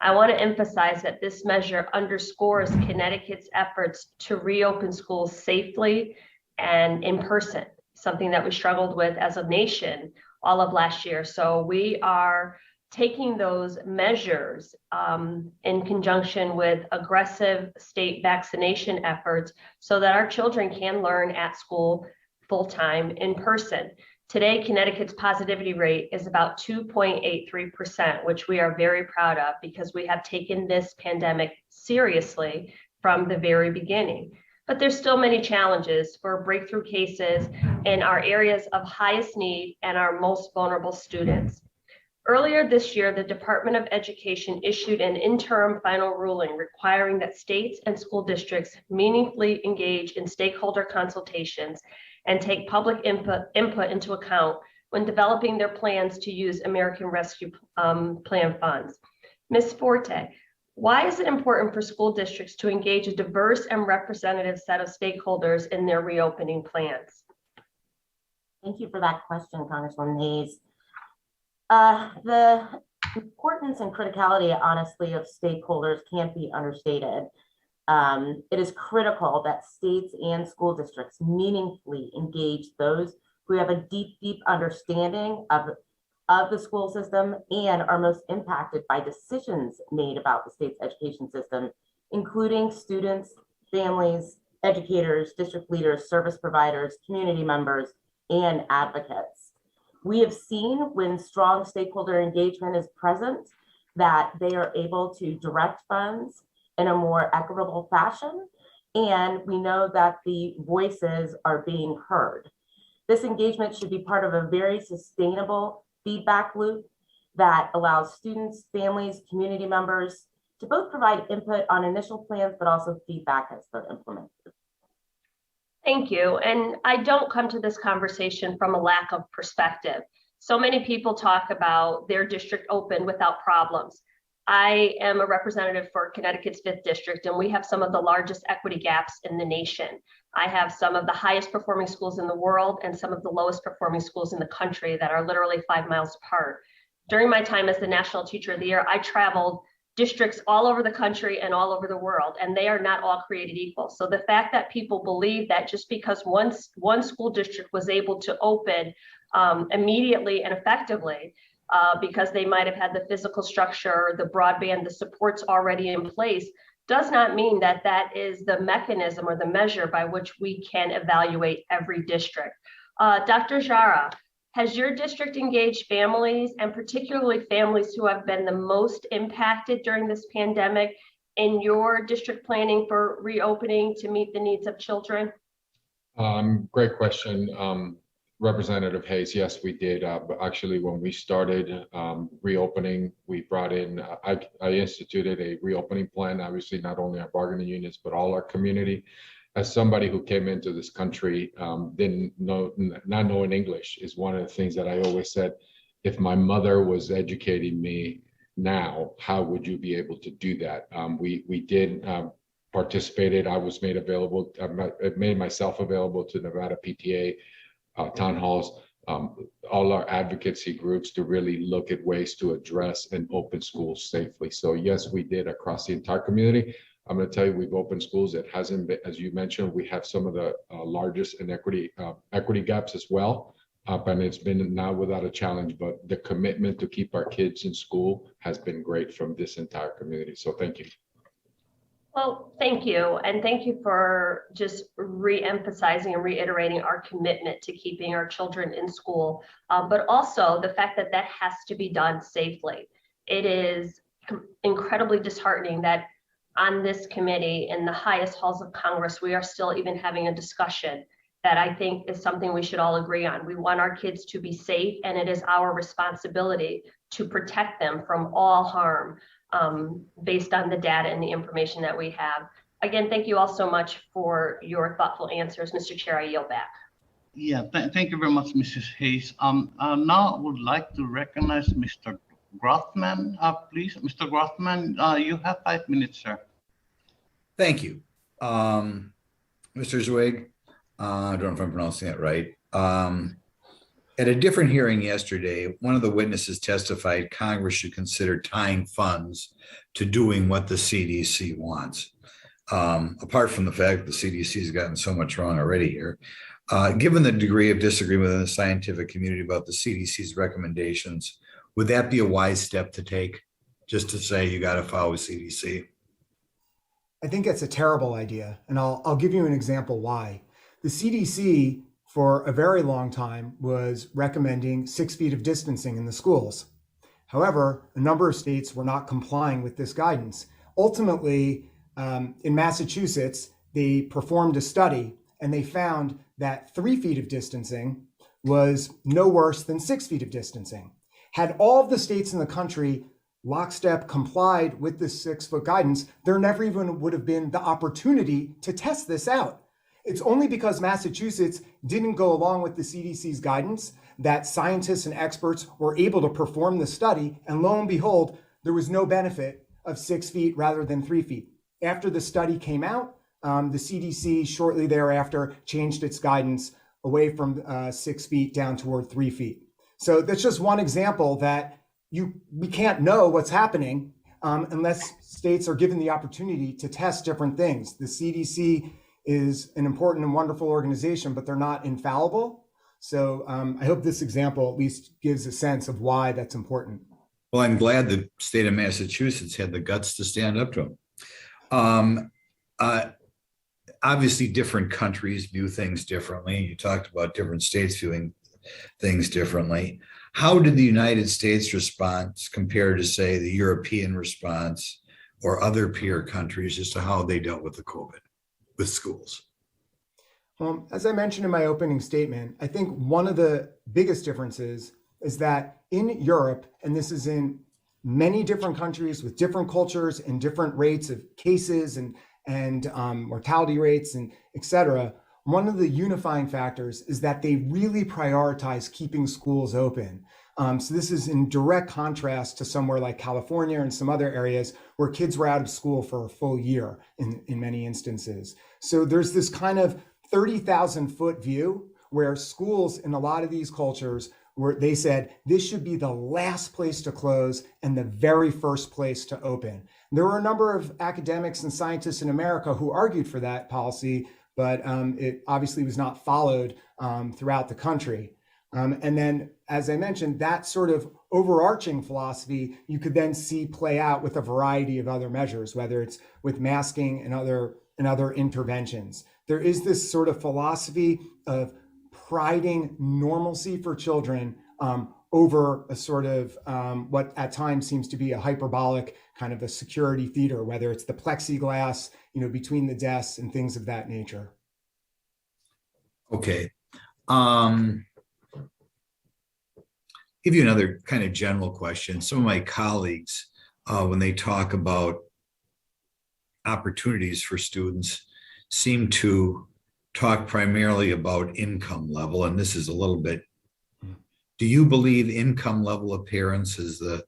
I want to emphasize that this measure underscores Connecticut's efforts to reopen schools safely and in person, something that we struggled with as a nation all of last year. So we are taking those measures in conjunction with aggressive state vaccination efforts so that our children can learn at school full-time in person. Today, Connecticut's positivity rate is about 2.83%, which we are very proud of because we have taken this pandemic seriously from the very beginning. But there's still many challenges for breakthrough cases in our areas of highest need and our most vulnerable students. Earlier this year, the Department of Education issued an interim final ruling requiring that states and school districts meaningfully engage in stakeholder consultations and take public input into account when developing their plans to use American Rescue Plan funds. Ms. Forte, why is it important for school districts to engage a diverse and representative set of stakeholders in their reopening plans? Thank you for that question, Congresswoman Hayes. The importance and criticality, honestly, of stakeholders can't be understated. It is critical that states and school districts meaningfully engage those who have a deep understanding of the school system and are most impacted by decisions made about the state's education system, including students, families, educators, district leaders, service providers, community members, and advocates. We have seen when strong stakeholder engagement is present that they are able to direct funds in a more equitable fashion, and we know that the voices are being heard. This engagement should be part of a very sustainable feedback loop that allows students, families, community members to both provide input on initial plans, but also feedback as they're implemented. Thank you. And I don't come to this conversation from a lack of perspective. So many people talk about their district open without problems. I am a representative for Connecticut's 5th District, and we have some of the largest equity gaps in the nation. I have some of the highest performing schools in the world and some of the lowest performing schools in the country that are literally 5 miles apart. During my time as the National Teacher of the Year, I traveled districts all over the country and all over the world, and they are not all created equal. So the fact that people believe that just because one school district was able to open immediately and effectively, because they might have had the physical structure, the broadband, the supports already in place, does not mean that that is the mechanism or the measure by which we can evaluate every district. Dr. Jara, has your district engaged families, and particularly families who have been the most impacted during this pandemic, in your district planning for reopening to meet the needs of children? Great question. Representative Hayes, yes, we did. But actually, when we started reopening, we brought in, I instituted a reopening plan, obviously not only our bargaining units, but all our community. As somebody who came into this country, not knowing English is one of the things that I always said, if my mother was educating me now, how would you be able to do that? We did participated. I was made available, I made myself available to Nevada PTA, town halls, all our advocacy groups to really look at ways to address and open schools safely. So yes, we did across the entire community. I'm going to tell you, we've opened schools. It hasn't been, as you mentioned, we have some of the largest inequity gaps as well. And it's been not without a challenge, but the commitment to keep our kids in school has been great from this entire community. So thank you. Well, thank you. And thank you for just re-emphasizing and reiterating our commitment to keeping our children in school, but also the fact that that has to be done safely. It is incredibly disheartening that on this committee in the highest halls of Congress, we are still even having a discussion that I think is something we should all agree on. We want our kids to be safe, and it is our responsibility to protect them from all harm. Based on the data and the information that we have. Again, thank you all so much for your thoughtful answers. Mr. Chair, I yield back. Yeah, thank you very much, Mrs. Hayes. Now I would like to recognize Mr. Grothman, please. Mr. Grothman, you have 5 minutes, sir. Thank you. Mr. Zweig, I don't know if I'm pronouncing that right. At a different hearing yesterday, one of the witnesses testified Congress should consider tying funds to doing what the CDC wants. Apart from the fact that the CDC has gotten so much wrong already here, given the degree of disagreement in the scientific community about the CDC's recommendations, would that be a wise step to take, just to say you got to follow CDC? I think it's a terrible idea, and I'll give you an example why. The CDC for a very long time was recommending 6 feet of distancing in the schools. However, a number of states were not complying with this guidance. Ultimately, in Massachusetts, they performed a study and they found that 3 feet of distancing was no worse than 6 feet of distancing. Had all of the states in the country lockstep complied with this 6-foot guidance, there never even would have been the opportunity to test this out. It's only because Massachusetts didn't go along with the CDC's guidance that scientists and experts were able to perform the study, and lo and behold, there was no benefit of 6 feet rather than 3 feet. After the study came out, the CDC shortly thereafter changed its guidance away from 6 feet down toward 3 feet. So that's just one example that we can't know what's happening unless states are given the opportunity to test different things. The CDC is an important and wonderful organization, but they're not infallible. So I hope this example at least gives a sense of why that's important. Well, I'm glad the state of Massachusetts had the guts to stand up to them. Obviously, different countries view things differently. You talked about different states viewing things differently. How did the United States response compare to, say, the European response or other peer countries as to how they dealt with the COVID with schools? As I mentioned in my opening statement, I think one of the biggest differences is that in Europe, and this is in many different countries with different cultures and different rates of cases and mortality rates and et cetera, one of the unifying factors is that they really prioritize keeping schools open. So this is in direct contrast to somewhere like California and some other areas where kids were out of school for a full year in many instances. So there's this kind of 30,000-foot view where schools in a lot of these cultures, where they said this should be the last place to close and the very first place to open. There were a number of academics and scientists in America who argued for that policy, but it obviously was not followed throughout the country. And then, as I mentioned, that sort of overarching philosophy, you could then see play out with a variety of other measures, whether it's with masking and other interventions. There is this sort of philosophy of priding normalcy for children over a sort of what at times seems to be a hyperbolic kind of a security theater, whether it's the plexiglass, between the desks and things of that nature. Okay. Give you another kind of general question. Some of my colleagues, when they talk about opportunities for students, seem to talk primarily about income level, and this is a little bit, do you believe income level of parents is the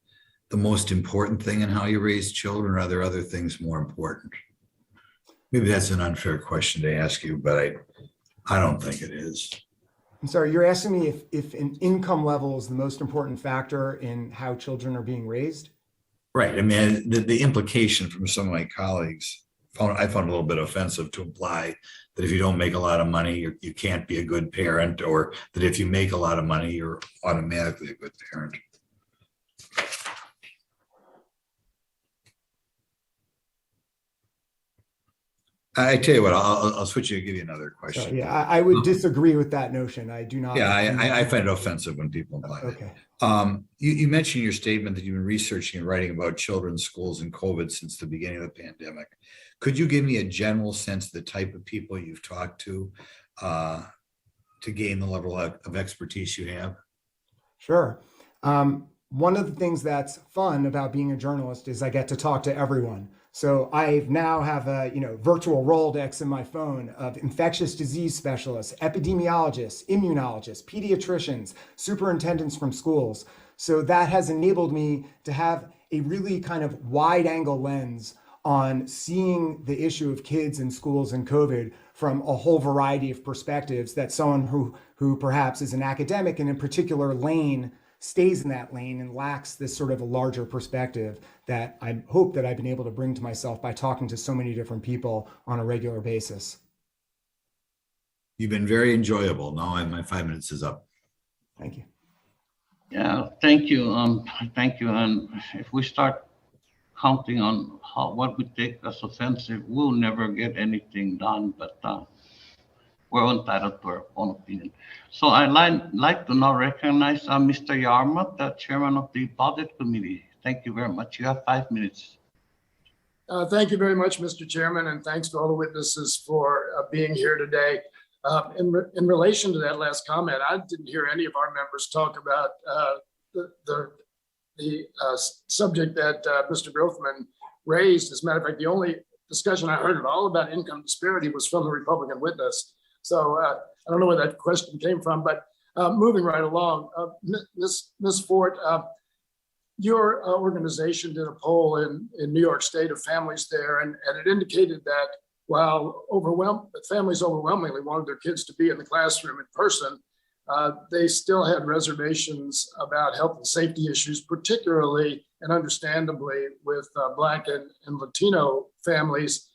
most important thing in how you raise children, or are there other things more important? Maybe that's an unfair question to ask you, but I don't think it is. I'm sorry, you're asking me if an income level is the most important factor in how children are being raised? Right. I mean, the implication from some of my colleagues, I found a little bit offensive to imply that if you don't make a lot of money, you can't be a good parent, or that if you make a lot of money, you're automatically a good parent. I tell you what, I'll switch you and give you another So, question. yeah, I would disagree with that notion. I do not. Yeah, I find it offensive when people imply that. Okay. You mentioned in your statement that you've been researching and writing about children's schools and COVID since the beginning of the pandemic. Could you give me a general sense of the type of people you've talked to gain the level of expertise you have? Sure. One of the things that's fun about being a journalist is I get to talk to everyone. So I now have a virtual Rolodex in my phone of infectious disease specialists, epidemiologists, immunologists, pediatricians, superintendents from schools. So that has enabled me to have a really kind of wide angle lens on seeing the issue of kids in schools and COVID from a whole variety of perspectives that someone who perhaps is an academic in a particular lane stays in that lane and lacks this sort of a larger perspective that I hope that I've been able to bring to myself by talking to so many different people on a regular basis. You've been very enjoyable. Now my 5 minutes is up. Thank you. Yeah, thank you. Thank you. And if we start counting on what we take as offensive, we'll never get anything done. But we're entitled to our own opinion. So I'd like to now recognize Mr. Yarmouth, the chairman of the Budget Committee. Thank you very much. You have 5 minutes. Thank you very much, Mr. Chairman, and thanks to all the witnesses for being here today. In relation to that last comment, I didn't hear any of our members talk about the subject that Mr. Grothman raised. As a matter of fact, the only discussion I heard at all about income disparity was from the Republican witness. So I don't know where that question came from, but moving right along, Ms. Fort, your organization did a poll in New York State of families there, and it indicated that while families overwhelmingly wanted their kids to be in the classroom in person, they still had reservations about health and safety issues, particularly and understandably with Black and Latino families.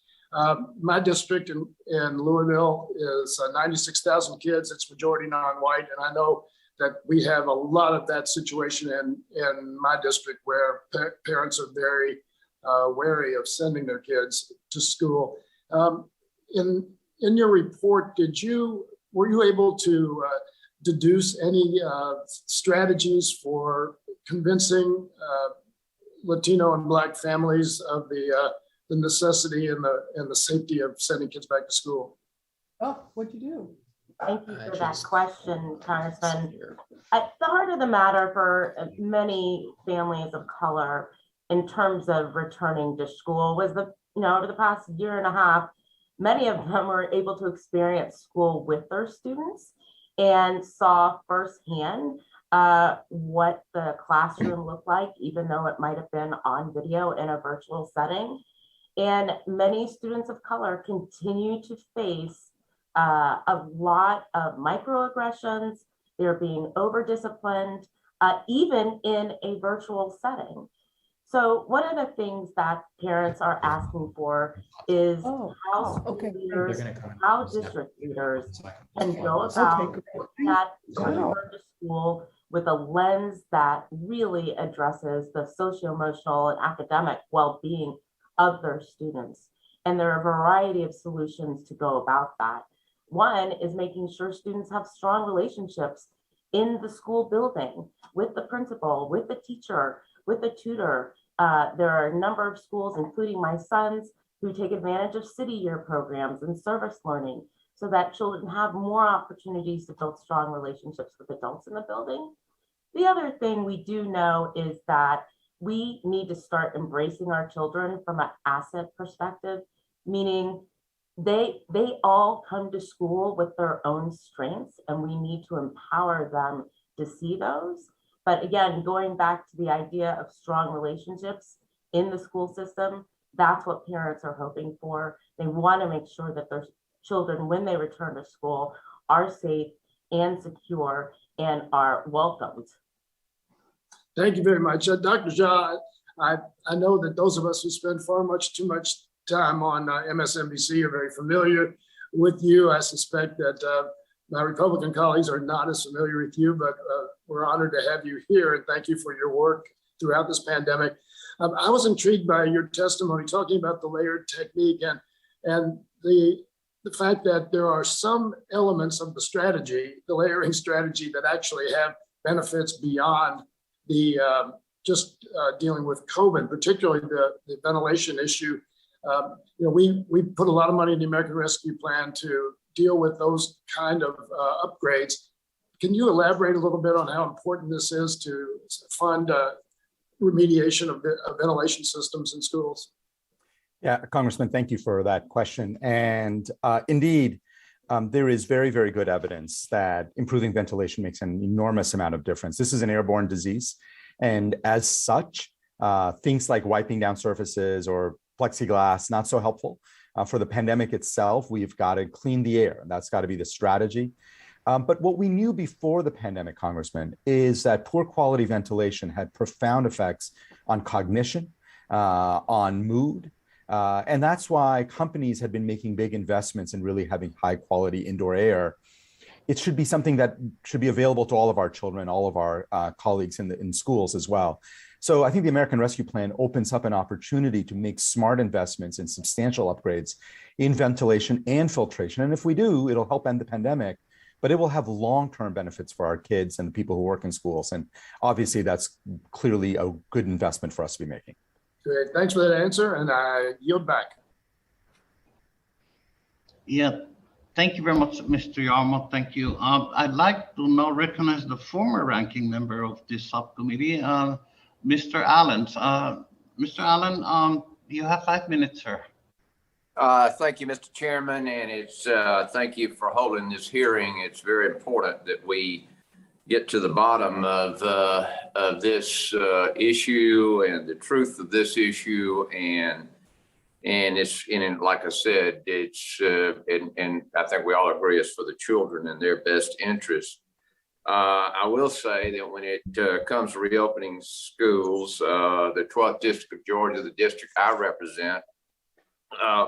My district in Louisville is 96,000 kids. It's majority non-white. And I know that we have a lot of that situation in my district where parents are very wary of sending their kids to school. In your report, were you able to deduce any strategies for convincing Latino and Black families of the necessity and the safety of sending kids back to school? Oh, what'd you do? Thank you for that question, Congressman. At the heart of the matter for many families of color in terms of returning to school was over the past year and a half, many of them were able to experience school with their students and saw firsthand what the classroom looked like, even though it might have been on video in a virtual setting. And many students of color continue to face a lot of microaggressions. They're being over-disciplined, even in a virtual setting. So one of the things that parents are asking for is how school leaders, how district leaders can go about that return to school with a lens that really addresses the socio-emotional and academic well-being of their students. And there are a variety of solutions to go about that. One is making sure students have strong relationships in the school building with the principal, with the teacher, with the tutor. There are a number of schools, including my son's, who take advantage of city year programs and service learning so that children have more opportunities to build strong relationships with adults in the building. The other thing we do know is that we need to start embracing our children from an asset perspective, meaning they all come to school with their own strengths, and we need to empower them to see those. But again, going back to the idea of strong relationships in the school system, that's what parents are hoping for. They want to make sure that their children, when they return to school, are safe and secure and are welcomed. Thank you very much. Dr. Jha, I know that those of us who spend too much time on MSNBC are very familiar with you. I suspect that my Republican colleagues are not as familiar with you, but we're honored to have you here, and thank you for your work throughout this pandemic. I was intrigued by your testimony talking about the layered technique, and the fact that there are some elements of the strategy, the layering strategy, that actually have benefits beyond the just dealing with COVID, particularly the ventilation issue. We put a lot of money in the American Rescue Plan to deal with those kind of upgrades. Can you elaborate a little bit on how important this is to fund remediation of ventilation systems in schools? Yeah, Congressman, thank you for that question. And indeed, there is very, very good evidence that improving ventilation makes an enormous amount of difference. This is an airborne disease. And as such, things like wiping down surfaces or plexiglass, not so helpful. For the pandemic itself, we've got to clean the air. That's got to be the strategy. But what we knew before the pandemic, Congressman, is that poor quality ventilation had profound effects on cognition, on mood. And that's why companies have been making big investments in really having high quality indoor air. It should be something that should be available to all of our children, all of our colleagues in schools as well. So I think the American Rescue Plan opens up an opportunity to make smart investments in substantial upgrades in ventilation and filtration. And if we do, it'll help end the pandemic, but it will have long-term benefits for our kids and the people who work in schools. And obviously that's clearly a good investment for us to be making. Great, thanks for that answer, and I yield back. Yeah, thank you very much, Mr. Yarmouth. Thank you. I'd like to now recognize the former ranking member of this subcommittee, Mr. Allen. Mr. Allen, you have 5 minutes, sir. Thank you, Mr. Chairman, and it's thank you for holding this hearing. It's very important that we get to the bottom of this issue and the truth of this issue, and like I said, it's and I think we all agree it's for the children and their best interest. I will say that when it comes to reopening schools, the 12th District of Georgia, the district I represent,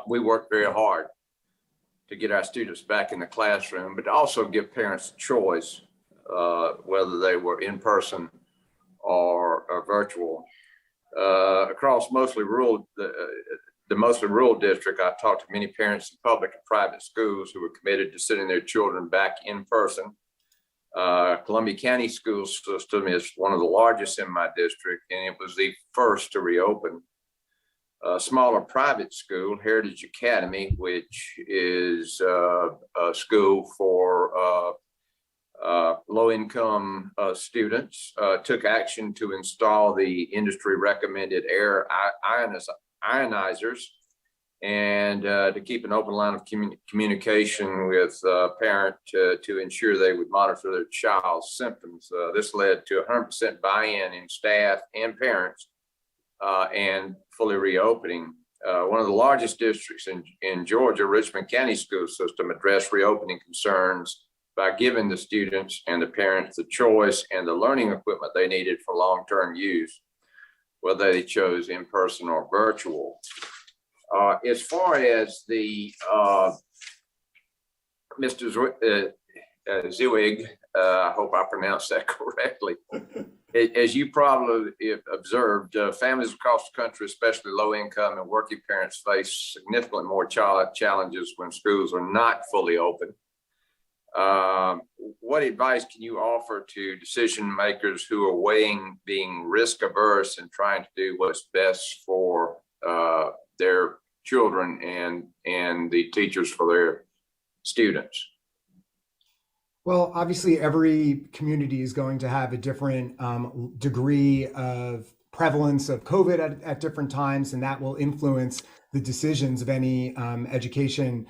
we work very hard to get our students back in the classroom, but also give parents a choice, whether they were in person or virtual. Across mostly rural, the mostly rural district, I talked to many parents in public and private schools who were committed to sending their children back in person. Columbia County School System is one of the largest in my district, and it was the first to reopen. A smaller private school, Heritage Academy, which is a school for low-income students, took action to install the industry-recommended air ionizers and to keep an open line of communication with parent to ensure they would monitor their child's symptoms. This led to 100% buy-in in staff and parents and fully reopening. One of the largest districts in Georgia, Richmond County School System, addressed reopening concerns by giving the students and the parents the choice and the learning equipment they needed for long-term use, whether they chose in-person or virtual. As far as the Mr. Zewig, I hope I pronounced that correctly. As you probably observed, families across the country, especially low-income and working parents, face significantly more challenges when schools are not fully open. What advice can you offer to decision makers who are weighing being risk averse and trying to do what's best for their children and the teachers for their students? Well, obviously, every community is going to have a different degree of prevalence of COVID at different times, and that will influence the decisions of any education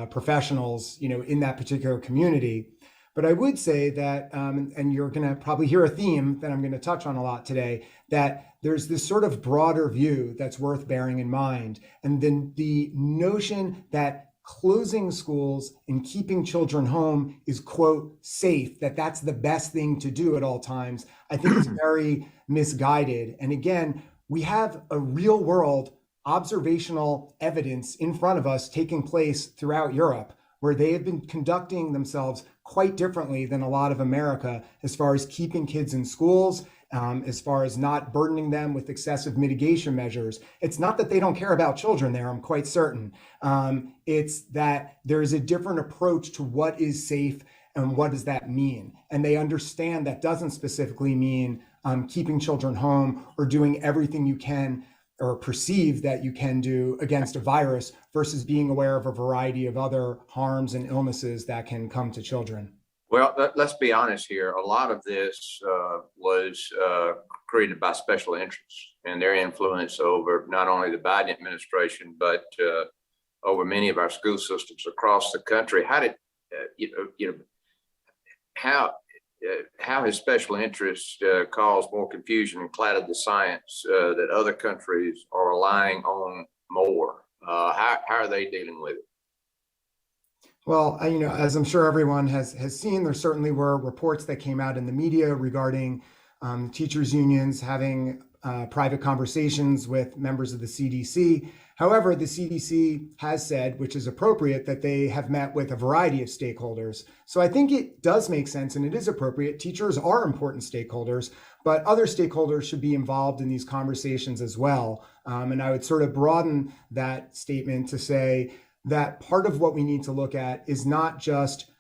professionals, in that particular community. But I would say that, and you're going to probably hear a theme that I'm going to touch on a lot today, that there's this sort of broader view that's worth bearing in mind. And then the notion that closing schools and keeping children home is, quote, safe, that's the best thing to do at all times, I think is very misguided. And again, we have a real world observational evidence in front of us taking place throughout Europe, where they have been conducting themselves quite differently than a lot of America as far as keeping kids in schools, as far as not burdening them with excessive mitigation measures. It's not that they don't care about children there, I'm quite certain. It's that there is a different approach to what is safe and what does that mean. And they understand that doesn't specifically mean keeping children home or doing everything you can or perceive that you can do against a virus versus being aware of a variety of other harms and illnesses that can come to children. Well, let's be honest here. A lot of this was created by special interests and their influence over not only the Biden administration, but over many of our school systems across the country. How did, how has special interest caused more confusion and clouded the science that other countries are relying on more? How are they dealing with it? Well, as I'm sure everyone has seen, there certainly were reports that came out in the media regarding teachers' unions having private conversations with members of the CDC. However, the CDC has said, which is appropriate, that they have met with a variety of stakeholders. So I think it does make sense and it is appropriate. Teachers are important stakeholders, but other stakeholders should be involved in these conversations as well. And I would sort of broaden that statement to say that part of what we need to look at is not just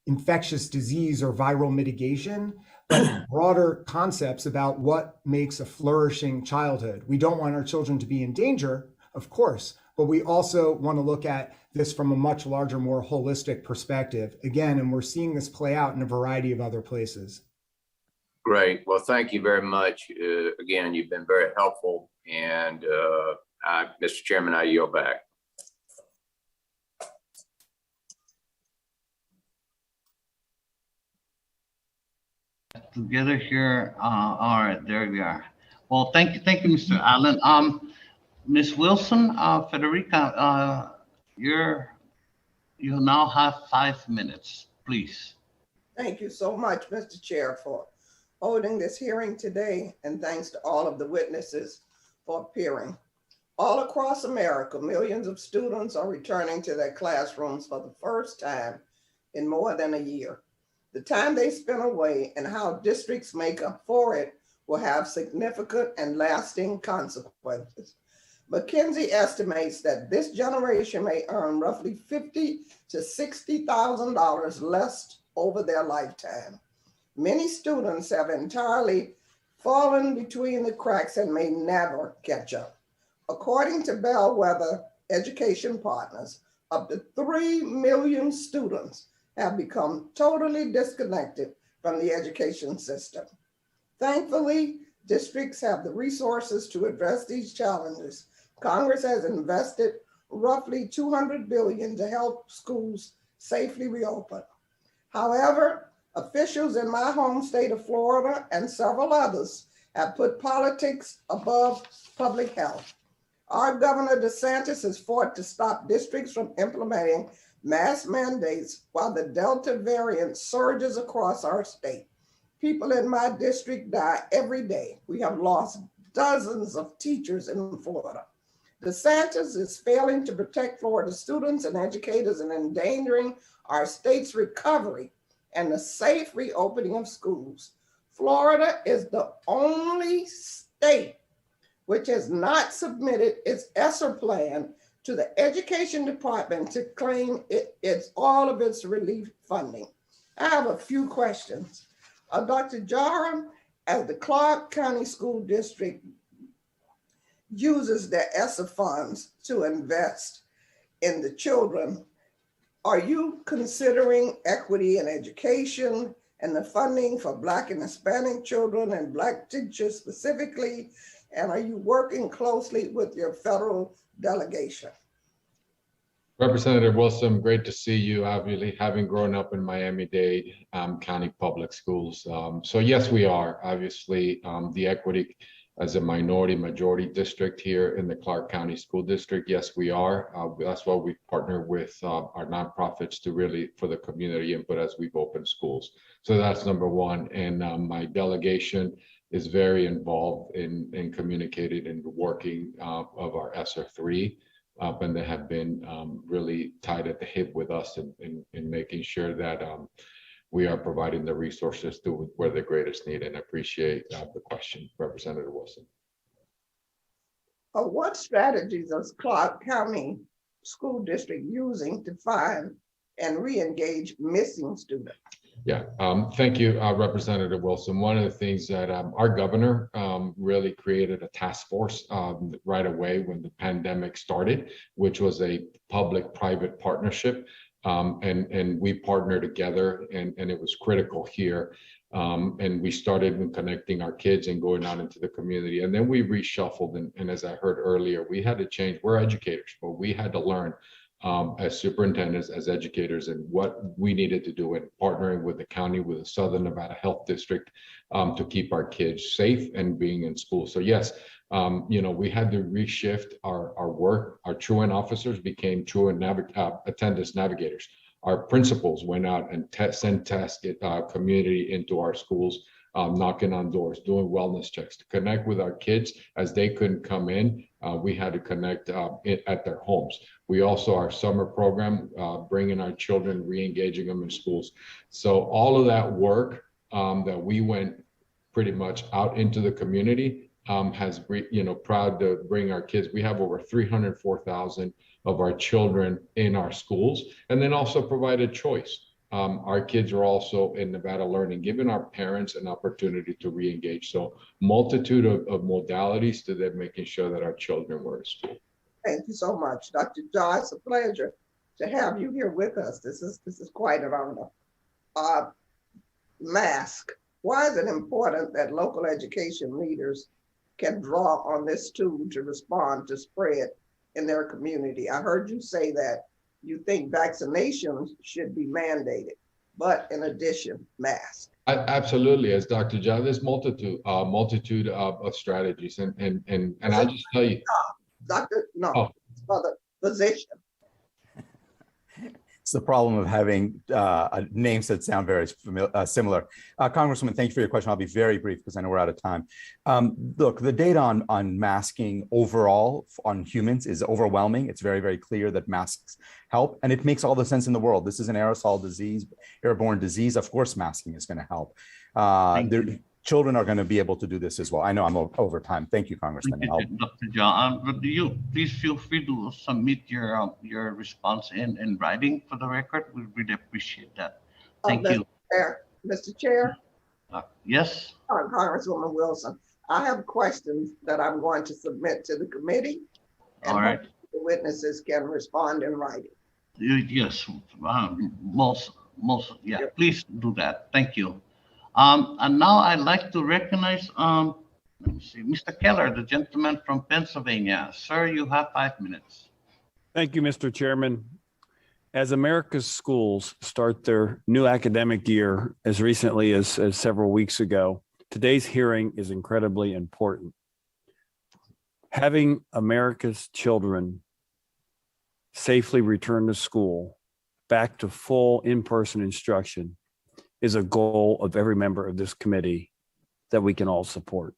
infectious disease or viral mitigation, but broader concepts about what makes a flourishing childhood. We don't want our children to be in danger, of course, but we also want to look at this from a much larger, more holistic perspective. Again, and we're seeing this play out in a variety of other places. Great. Well, thank you very much. Again, you've been very helpful. And Mr. Chairman, I yield back. Together here. All right, there we are. Well, thank you, Mr. Allen. Ms. Wilson, Federica, you now have 5 minutes, please. Thank you so much, Mr. Chair, for holding this hearing today, and thanks to all of the witnesses for appearing. All across America, millions of students are returning to their classrooms for the first time in more than a year. The time they spend away and how districts make up for it will have significant and lasting consequences. McKinsey estimates that this generation may earn roughly $50,000 to $60,000 less over their lifetime. Many students have entirely fallen between the cracks and may never catch up. According to Bellwether Education Partners, up to 3 million students have become totally disconnected from the education system. Thankfully, districts have the resources to address these challenges. Congress has invested roughly $200 billion to help schools safely reopen. However, officials in my home state of Florida and several others have put politics above public health. Our Governor DeSantis has fought to stop districts from implementing mass mandates while the Delta variant surges across our state. People in my district die every day. We have lost dozens of teachers in Florida. DeSantis is failing to protect Florida students and educators and endangering our state's recovery and the safe reopening of schools. Florida is the only state which has not submitted its ESSER plan to the Education Department to claim it's all of its relief funding. I have a few questions. Dr. Jara, as the Clark County School District uses their ESSER funds to invest in the children, are you considering equity in education and the funding for Black and Hispanic children and Black teachers specifically? And are you working closely with your federal delegation? Representative Wilson, great to see you, obviously, having grown up in Miami-Dade County Public Schools. So yes, we are. Obviously, the equity as a majority district here in the Clark County School District, yes, we are. That's why we partner with our nonprofits to really, for the community input as we've opened schools. So that's number one. And my delegation is very involved in communicating and working of our ESSER 3 and they have been really tied at the hip with us in making sure that we are providing the resources to where the greatest need, and I appreciate the question, Representative Wilson. What strategies is Clark County School District using to find and re-engage missing students? Yeah, thank you, Representative Wilson. One of the things that our governor really created a task force right away when the pandemic started, which was a public-private partnership. And we partnered together, and it was critical here. And we started connecting our kids and going out into the community. And then we reshuffled, and as I heard earlier, we had to change. We're educators, but we had to learn as superintendents, as educators, and what we needed to do in partnering with the county, with the Southern Nevada Health District to keep our kids safe and being in school. So yes, we had to reshift our work. Our truant officers became truant attendance navigators. Our principals went out and sent community into our schools, knocking on doors, doing wellness checks to connect with our kids as they couldn't come in. We had to connect at their homes. We also, our summer program, bringing our children, re-engaging them in schools. So all of that work that we went pretty much out into the community has, proud to bring our kids. We have over 304,000 of our children in our schools, and then also provided choice. Our kids are also in Nevada Learning, giving our parents an opportunity to re-engage. So multitude of modalities to them, making sure that our children were in school. Thank you so much, Dr. Jara. It's a pleasure to have you here with us. This is quite an honor. Mask. Why is it important that local education leaders can draw on this tool to respond to spread in their community? I heard you say that you think vaccinations should be mandated, but in addition, masks. Absolutely, as Dr. Jara, there's multitude of strategies, and I'll just tell you, for the position. It's the problem of having names that sound very similar. Congresswoman, thank you for your question. I'll be very brief because I know we're out of time. Look, the data on masking overall on humans is overwhelming. It's very, very clear that masks help, and it makes all the sense in the world. This is an aerosol disease, airborne disease. Of course, masking is going to help. Children are going to be able to do this as well. I know I'm over time. Thank you, Congressman. Dr. John, do you please feel free to submit your response in writing for the record? We really appreciate that. Thank you. Mr. Chair? Yes. Congresswoman Wilson, I have questions that I'm going to submit to the committee. And all right. The witnesses can respond in writing. Yes, yeah, please do that. Thank you. And now I'd like to recognize, let me see, Mr. Keller, the gentleman from Pennsylvania. Sir, you have 5 minutes. Thank you, Mr. Chairman. As America's schools start their new academic year as recently as several weeks ago, today's hearing is incredibly important. Having America's children safely return to school, back to full in-person instruction, is a goal of every member of this committee that we can all support.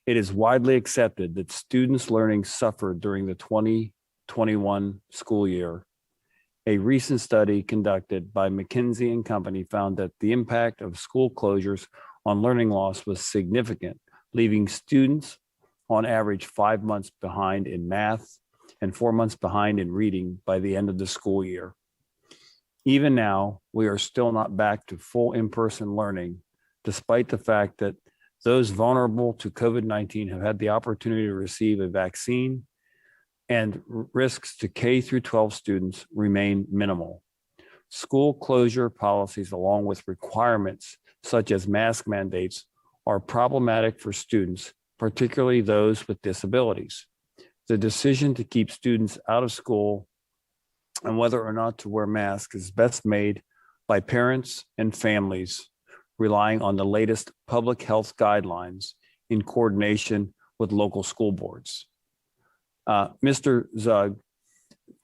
It is widely accepted that students' learning suffered during the 2021 school year. A recent study conducted by McKinsey & Company found that the impact of school closures on learning loss was significant, leaving students on average 5 months behind in math and 4 months behind in reading by the end of the school year. Even now, we are still not back to full in-person learning, despite the fact that those vulnerable to COVID-19 have had the opportunity to receive a vaccine, and risks to K through 12 students remain minimal. School closure policies, along with requirements such as mask mandates, are problematic for students, particularly those with disabilities. The decision to keep students out of school and whether or not to wear masks is best made by parents and families relying on the latest public health guidelines in coordination with local school boards. Mr. Zug,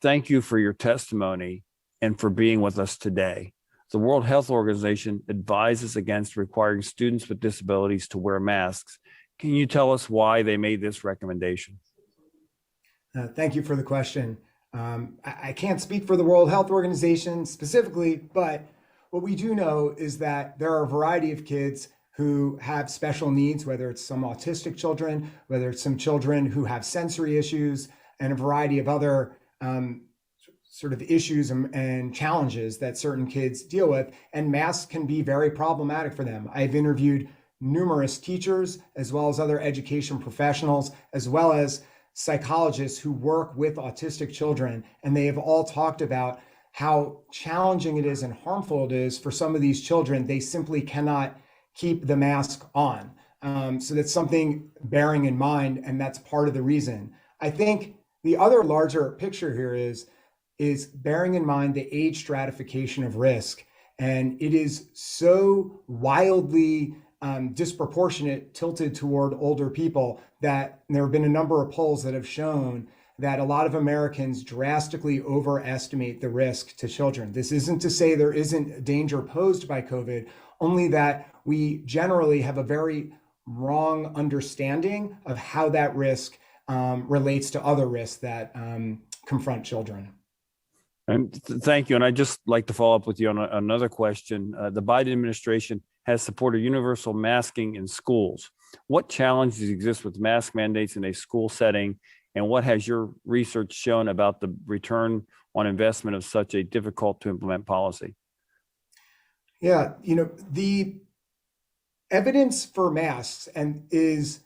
thank you for your testimony and for being with us today. The World Health Organization advises against requiring students with disabilities to wear masks. Can you tell us why they made this recommendation? Thank you for the question. I can't speak for the World Health Organization specifically, but what we do know is that there are a variety of kids who have special needs, whether it's some autistic children, whether it's some children who have sensory issues, and a variety of other sort of issues and challenges that certain kids deal with. And masks can be very problematic for them. I've interviewed numerous teachers, as well as other education professionals, as well as psychologists who work with autistic children, and they have all talked about how challenging it is and harmful it is for some of these children. They simply cannot keep the mask on. So that's something bearing in mind, and that's part of the reason. I think the other larger picture here is bearing in mind the age stratification of risk. And it is so wildly disproportionate, tilted toward older people, that there have been a number of polls that have shown that a lot of Americans drastically overestimate the risk to children. This isn't to say there isn't danger posed by COVID, only that we generally have a very wrong understanding of how that risk relates to other risks that confront children. And thank you. And I'd just like to follow up with you on another question. The Biden administration has supported universal masking in schools. What challenges exist with mask mandates in a school setting? And what has your research shown about the return on investment of such a difficult to implement policy? Yeah, the evidence for masks is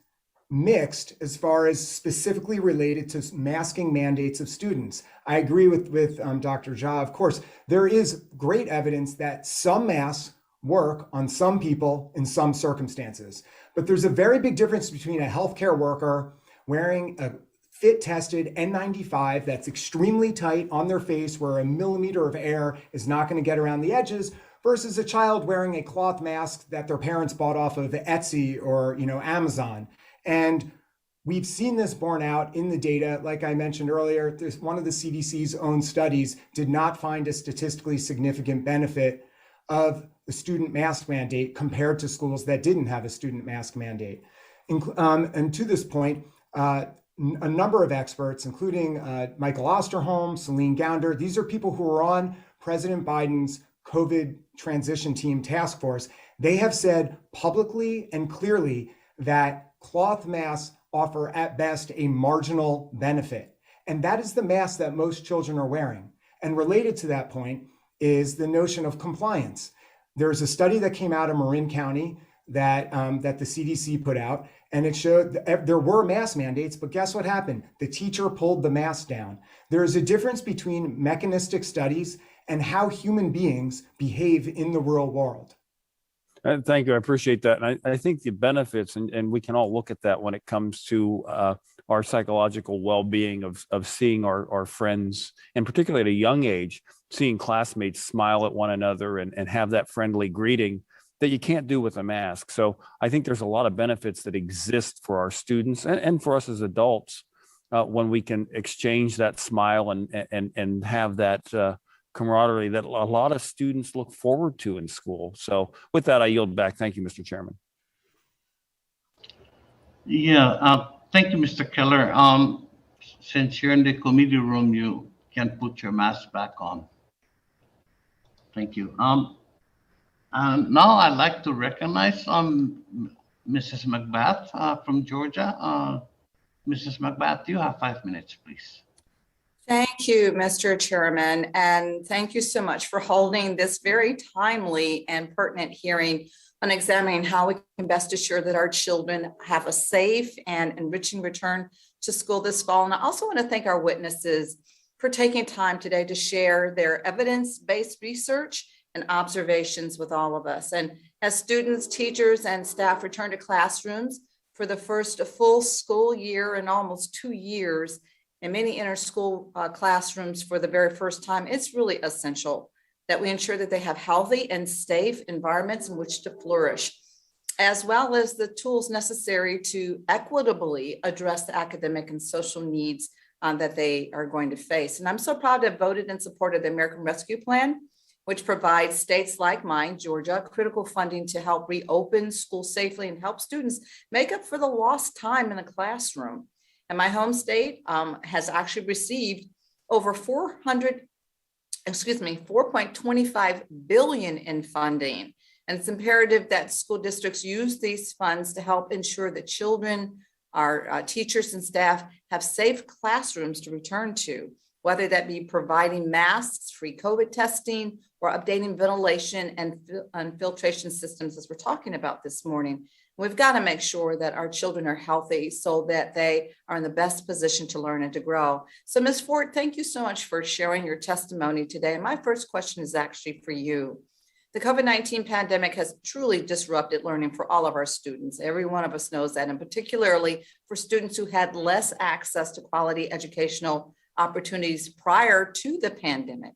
mixed as far as specifically related to masking mandates of students. I agree with Dr. Jha. Of course, there is great evidence that some masks work on some people in some circumstances, but there's a very big difference between a healthcare worker wearing a fit tested N95 that's extremely tight on their face, where a millimeter of air is not going to get around the edges, versus a child wearing a cloth mask that their parents bought off of Etsy or Amazon. And we've seen this borne out in the data. Like I mentioned earlier, one of the CDC's own studies did not find a statistically significant benefit of the student mask mandate compared to schools that didn't have a student mask mandate. And to this point, a number of experts, including Michael Osterholm, Celine Gounder, these are people who are on President Biden's COVID transition team task force. They have said publicly and clearly that cloth masks offer at best a marginal benefit. And that is the mask that most children are wearing. And related to that point is the notion of compliance. There's a study that came out of Marin County that the CDC put out, and it showed that there were mask mandates, but guess what happened? The teacher pulled the mask down. There is a difference between mechanistic studies and how human beings behave in the real world. Thank you. I appreciate that. And I think the benefits, and we can all look at that when it comes to our psychological well-being of seeing our friends, and particularly at a young age, seeing classmates smile at one another and have that friendly greeting that you can't do with a mask. So I think there's a lot of benefits that exist for our students and for us as adults when we can exchange that smile and have that camaraderie that a lot of students look forward to in school. So with that, I yield back. Thank you, Mr. Chairman. Yeah, thank you, Mr. Keller. Since you're in the committee room, you can put your mask back on. Thank you. And now I'd like to recognize Mrs. McBath from Georgia. Mrs. McBath, you have 5 minutes, please. Thank you, Mr. Chairman, and thank you so much for holding this very timely and pertinent hearing on examining how we can best assure that our children have a safe and enriching return to school this fall. And I also want to thank our witnesses for taking time today to share their evidence-based research and observations with all of us. And as students, teachers, and staff return to classrooms for the first full school year in almost 2 years, in many inter-school classrooms for the very first time, it's really essential that we ensure that they have healthy and safe environments in which to flourish, as well as the tools necessary to equitably address the academic and social needs that they are going to face. And I'm so proud to have voted in support of the American Rescue Plan, which provides states like mine, Georgia, critical funding to help reopen schools safely and help students make up for the lost time in the classroom. And my home state has actually received over 4.25 billion in funding. And it's imperative that school districts use these funds to help ensure that children, our teachers and staff have safe classrooms to return to, whether that be providing masks, free COVID testing, or updating ventilation and filtration systems, as we're talking about this morning. We've got to make sure that our children are healthy so that they are in the best position to learn and to grow. So Ms. Ford, thank you so much for sharing your testimony today. My first question is actually for you. The COVID-19 pandemic has truly disrupted learning for all of our students. Every one of us knows that, and particularly for students who had less access to quality educational opportunities prior to the pandemic.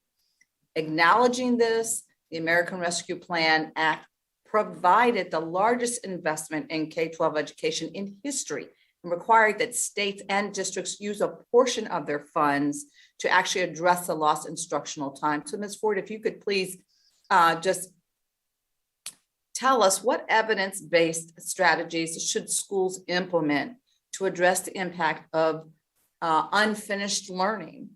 Acknowledging this, the American Rescue Plan Act provided the largest investment in K-12 education in history and required that states and districts use a portion of their funds to actually address the lost instructional time. So Ms. Ford, if you could please just tell us what evidence-based strategies should schools implement to address the impact of unfinished learning?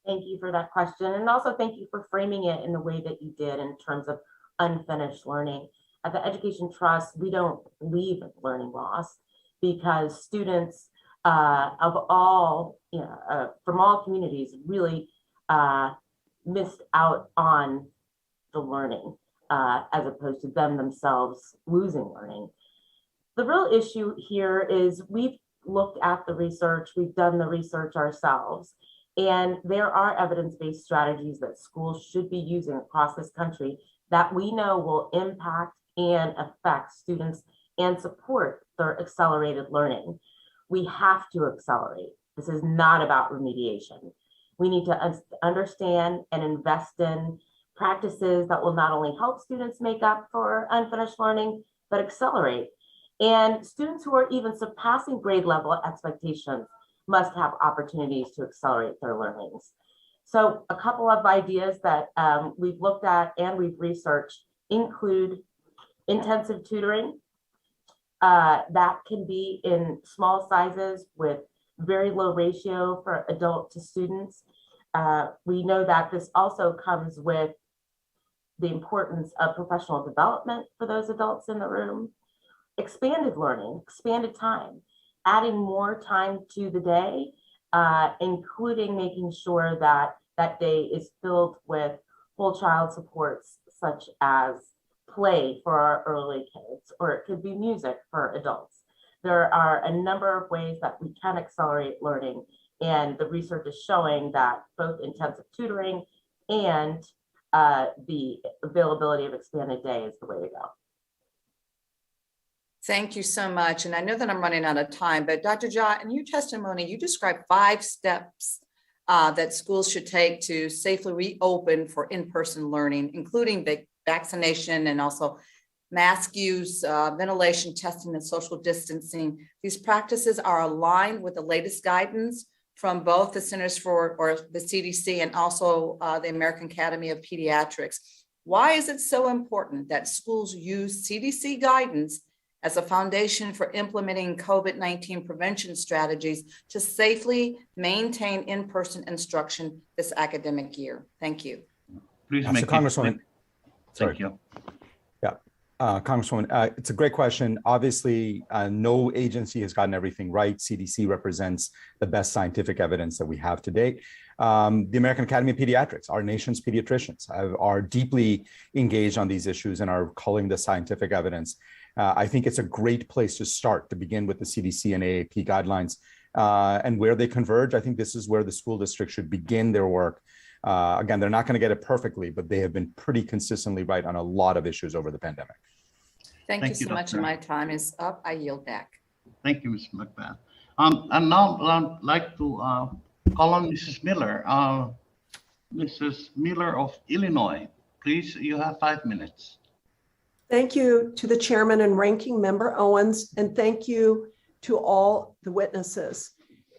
Thank you for that question. And also thank you for framing it in the way that you did in terms of unfinished learning. At the Education Trust, we don't believe in learning loss because students of all, from all communities really missed out on the learning as opposed to them themselves losing learning. The real issue here is we've looked at the research, we've done the research ourselves, and there are evidence-based strategies that schools should be using across this country that we know will impact and affect students and support their accelerated learning. We have to accelerate. This is not about remediation. We need to understand and invest in practices that will not only help students make up for unfinished learning, but accelerate. And students who are even surpassing grade level expectations must have opportunities to accelerate their learnings. So a couple of ideas that we've looked at and we've researched include intensive tutoring. That can be in small sizes with very low ratio for adult to students. We know that this also comes with the importance of professional development for those adults in the room. Expanded learning, expanded time, adding more time to the day, including making sure that that day is filled with whole child supports such as play for our early kids, or it could be music for adults. There are a number of ways that we can accelerate learning, and the research is showing that both intensive tutoring and the availability of expanded day is the way to go. Thank you so much. And I know that I'm running out of time, but Dr. Jha, in your testimony, you described 5 steps that schools should take to safely reopen for in-person learning, including vaccination and also mask use, ventilation, testing, and social distancing. These practices are aligned with the latest guidance from both the Centers for, or the CDC, and also the American Academy of Pediatrics. Why is it so important that schools use CDC guidance as a foundation for implementing COVID-19 prevention strategies to safely maintain in-person instruction this academic year? Thank you. Please So make Congresswoman, Thank you. Yeah, Congresswoman, it's a great question. Obviously, no agency has gotten everything right. CDC represents the best scientific evidence that we have to date. The American Academy of Pediatrics, our nation's pediatricians, are deeply engaged on these issues and are calling the scientific evidence. I think it's a great place to start, to begin with the CDC and AAP guidelines, and where they converge. I think this is where the school district should begin their work. Again, they're not going to get it perfectly, but they have been pretty consistently right on a lot of issues over the pandemic. Thank you so much. Dr. My time is up. I yield back. Thank you, Ms. McMahon. And now I'd like to call on Mrs. Miller. Mrs. Miller of Illinois, please, you have 5 minutes. Thank you to the chairman and ranking member Owens, and thank you to all the witnesses.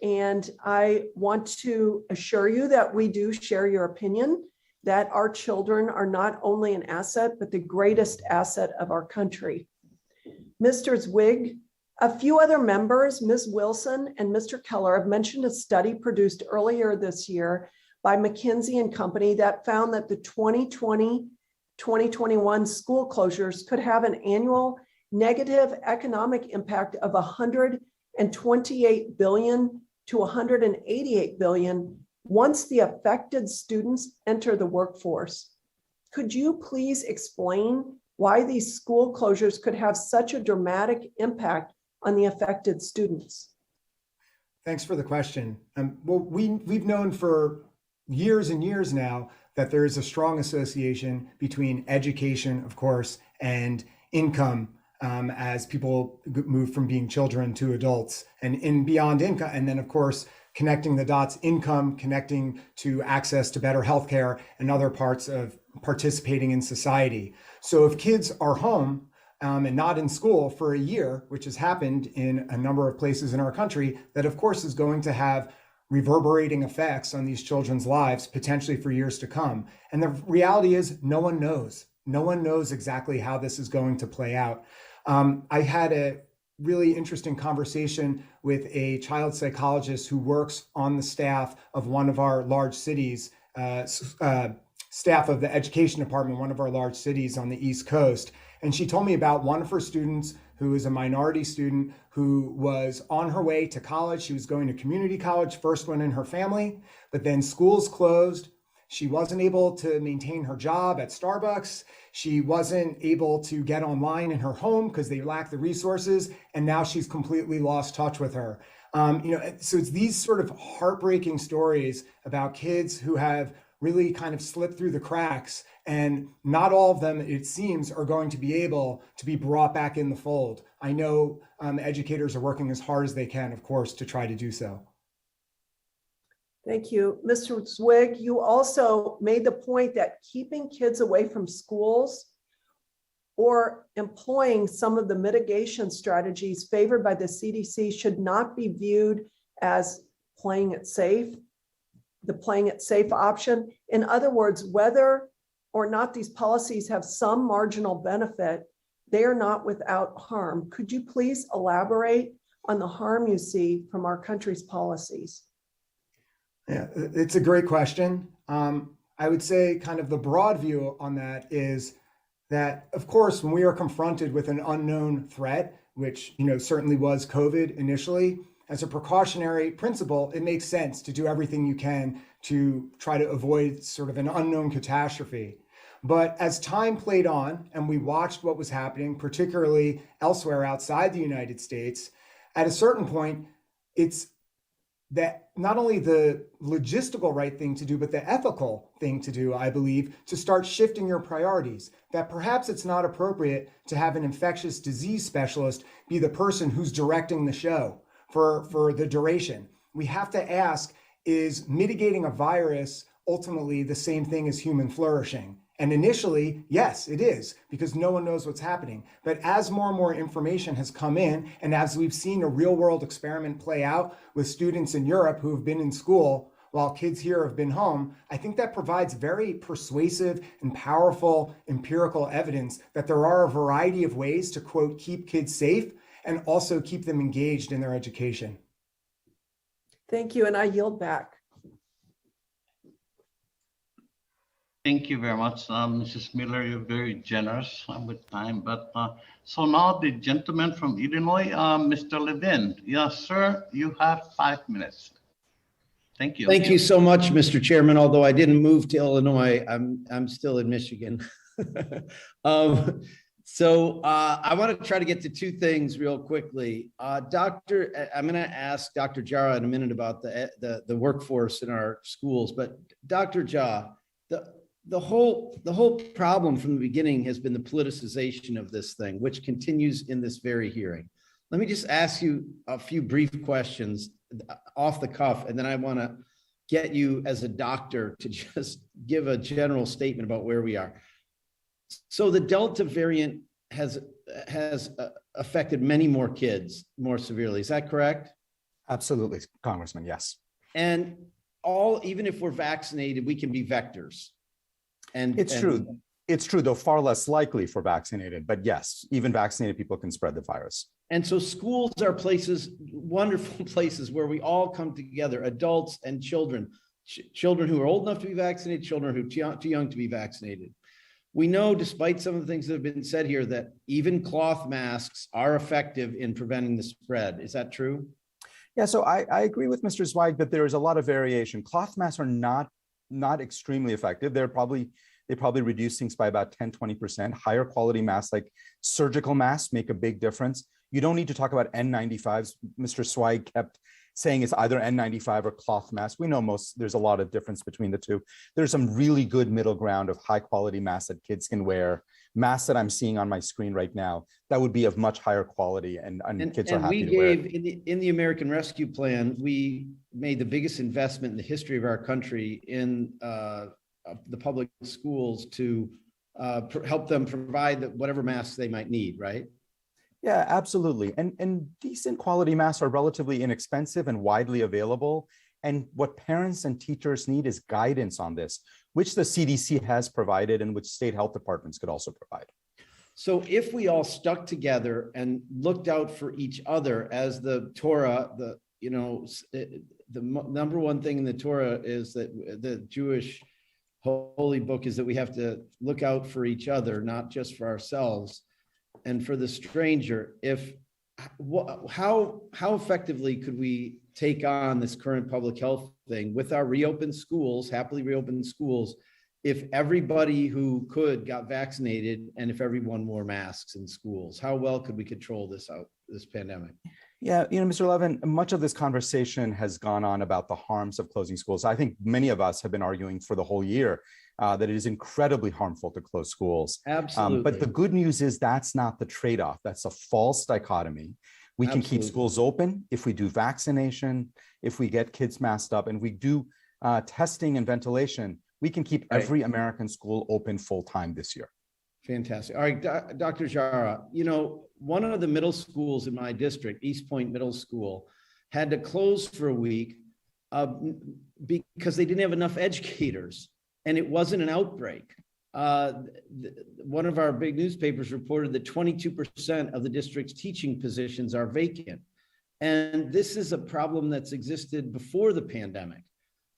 And I want to assure you that we do share your opinion that our children are not only an asset, but the greatest asset of our country. Mr. Zwig A few other members, Ms. Wilson and Mr. Keller, have mentioned a study produced earlier this year by McKinsey and Company that found that the 2020-2021 school closures could have an annual negative economic impact of $128 billion to $188 billion once the affected students enter the workforce. Could you please explain why these school closures could have such a dramatic impact on the affected students? Thanks for the question. Well, we've known for years and years now that there is a strong association between education, of course, and income as people move from being children to adults, and in beyond income. And then, of course, connecting the dots, income, connecting to access to better healthcare and other parts of participating in society. So if kids are home and not in school for a year, which has happened in a number of places in our country, that of course is going to have reverberating effects on these children's lives, potentially for years to come. And the reality is no one knows. No one knows exactly how this is going to play out. I had a really interesting conversation with a child psychologist who works on the staff of one of our large cities, staff of the education department, one of our large cities on the East Coast. And she told me about one of her students who is a minority student who was on her way to college. She was going to community college, first one in her family, but then schools closed. She wasn't able to maintain her job at Starbucks. She wasn't able to get online in her home because they lacked the resources. And now she's completely lost touch with her. So it's these sort of heartbreaking stories about kids who have really kind of slipped through the cracks, and not all of them, it seems, are going to be able to be brought back in the fold. I know educators are working as hard as they can, of course, to try to do so. Thank you. Mr. Zwig, you also made the point that keeping kids away from schools or employing some of the mitigation strategies favored by the CDC should not be viewed as playing it safe, the playing it safe option. In other words, whether or not these policies have some marginal benefit, they are not without harm. Could you please elaborate on the harm you see from our country's policies? Yeah, it's a great question. I would say kind of the broad view on that is that, of course, when we are confronted with an unknown threat, which certainly was COVID initially, as a precautionary principle, it makes sense to do everything you can to try to avoid sort of an unknown catastrophe. But as time played on and we watched what was happening, particularly elsewhere outside the United States, at a certain point, it's that not only the logistical right thing to do, but the ethical thing to do, I believe, to start shifting your priorities. That perhaps it's not appropriate to have an infectious disease specialist be the person who's directing the show for the duration. We have to ask, is mitigating a virus ultimately the same thing as human flourishing? And initially, yes, it is, because no one knows what's happening. But as more and more information has come in, and as we've seen a real world experiment play out with students in Europe who have been in school while kids here have been home, I think that provides very persuasive and powerful empirical evidence that there are a variety of ways to, quote, keep kids safe and also keep them engaged in their education. Thank you, and I yield back. Thank you very much, Mrs. Miller. You're very generous with time. But so now the gentleman from Illinois, Mr. Levin. Yes, sir, you have 5 minutes. Thank you. Thank you so much, Mr. Chairman. Although I didn't move to Illinois, I'm still in Michigan. So I want to try to get to two things real quickly. I'm going to ask Dr. Jara in a minute about the workforce in our schools. But Dr. Jara, the whole problem from the beginning has been the politicization of this thing, which continues in this very hearing. Let me just ask you a few brief questions off the cuff, and then I want to get you as a doctor to just give a general statement about where we are. So the Delta variant has affected many more kids more severely. Is that correct? Absolutely, Congressman, yes. And even if we're vaccinated, we can be vectors. And it's true. It's true, though far less likely for vaccinated, but yes, even vaccinated people can spread the virus. And so schools are places, wonderful places where we all come together, adults and children, children who are old enough to be vaccinated, children who are too young to be vaccinated. We know, despite some of the things that have been said here, that even cloth masks are effective in preventing the spread. Is that true? Yeah, so I agree with Mr. Zweig that there is a lot of variation. Cloth masks are not extremely effective. They probably reduce things by about 10, 20%. Higher quality masks like surgical masks make a big difference. You don't need to talk about N95s. Mr. Zweig kept saying it's either N95 or cloth mask. We know there's a lot of difference between the two. There's some really good middle ground of high quality masks that kids can wear. Masks that I'm seeing on my screen right now, that would be of much higher quality and kids are happy to wear it. In the American Rescue Plan, we made the biggest investment in the history of our country in the public schools to help them provide whatever masks they might need, right? Yeah, absolutely. And decent quality masks are relatively inexpensive and widely available. And what parents and teachers need is guidance on this, which the CDC has provided and which state health departments could also provide. So if we all stuck together and looked out for each other, as the Torah, the number one thing in the Torah is that the Jewish holy book is that we have to look out for each other, not just for ourselves and for the stranger. How effectively could we take on this current public health thing with our reopened schools, happily reopened schools, if everybody who could got vaccinated and if everyone wore masks in schools? How well could we control this pandemic? Yeah, Mr. Levin, much of this conversation has gone on about the harms of closing schools. I think many of us have been arguing for the whole year that it is incredibly harmful to close schools. Absolutely. But the good news is that's not the trade-off. That's a false dichotomy. We can keep schools open if we do vaccination, if we get kids masked up, and we do testing and ventilation. We can keep every American school open full-time this year. Fantastic. All right, Dr. Jara, one of the middle schools in my district, East Point Middle School, had to close for a week because they didn't have enough educators and it wasn't an outbreak. One of our big newspapers reported that 22% of the district's teaching positions are vacant. And this is a problem that's existed before the pandemic.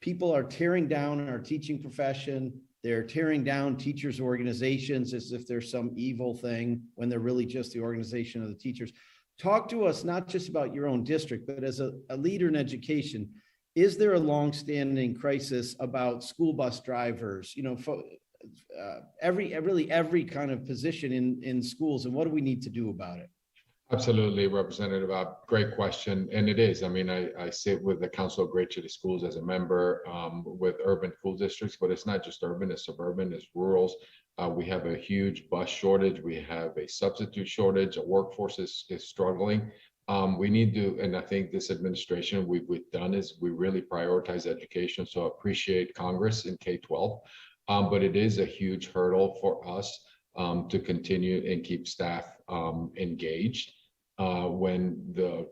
People are tearing down our teaching profession. They're tearing down teachers' organizations as if there's some evil thing when they're really just the organization of the teachers. Talk to us, not just about your own district, but as a leader in education. Is there a longstanding crisis about school bus drivers, every kind of position in schools, and what do we need to do about it? Absolutely, Representative. Great question. And it is. I mean, I sit with the Council of Great City Schools as a member with urban school districts, but it's not just urban, it's suburban, it's rurals. We have a huge bus shortage. We have a substitute shortage. The workforce is struggling. We need to, and I think this administration, we've done is we really prioritize education. So I appreciate Congress in K-12, but it is a huge hurdle for us to continue and keep staff engaged. When the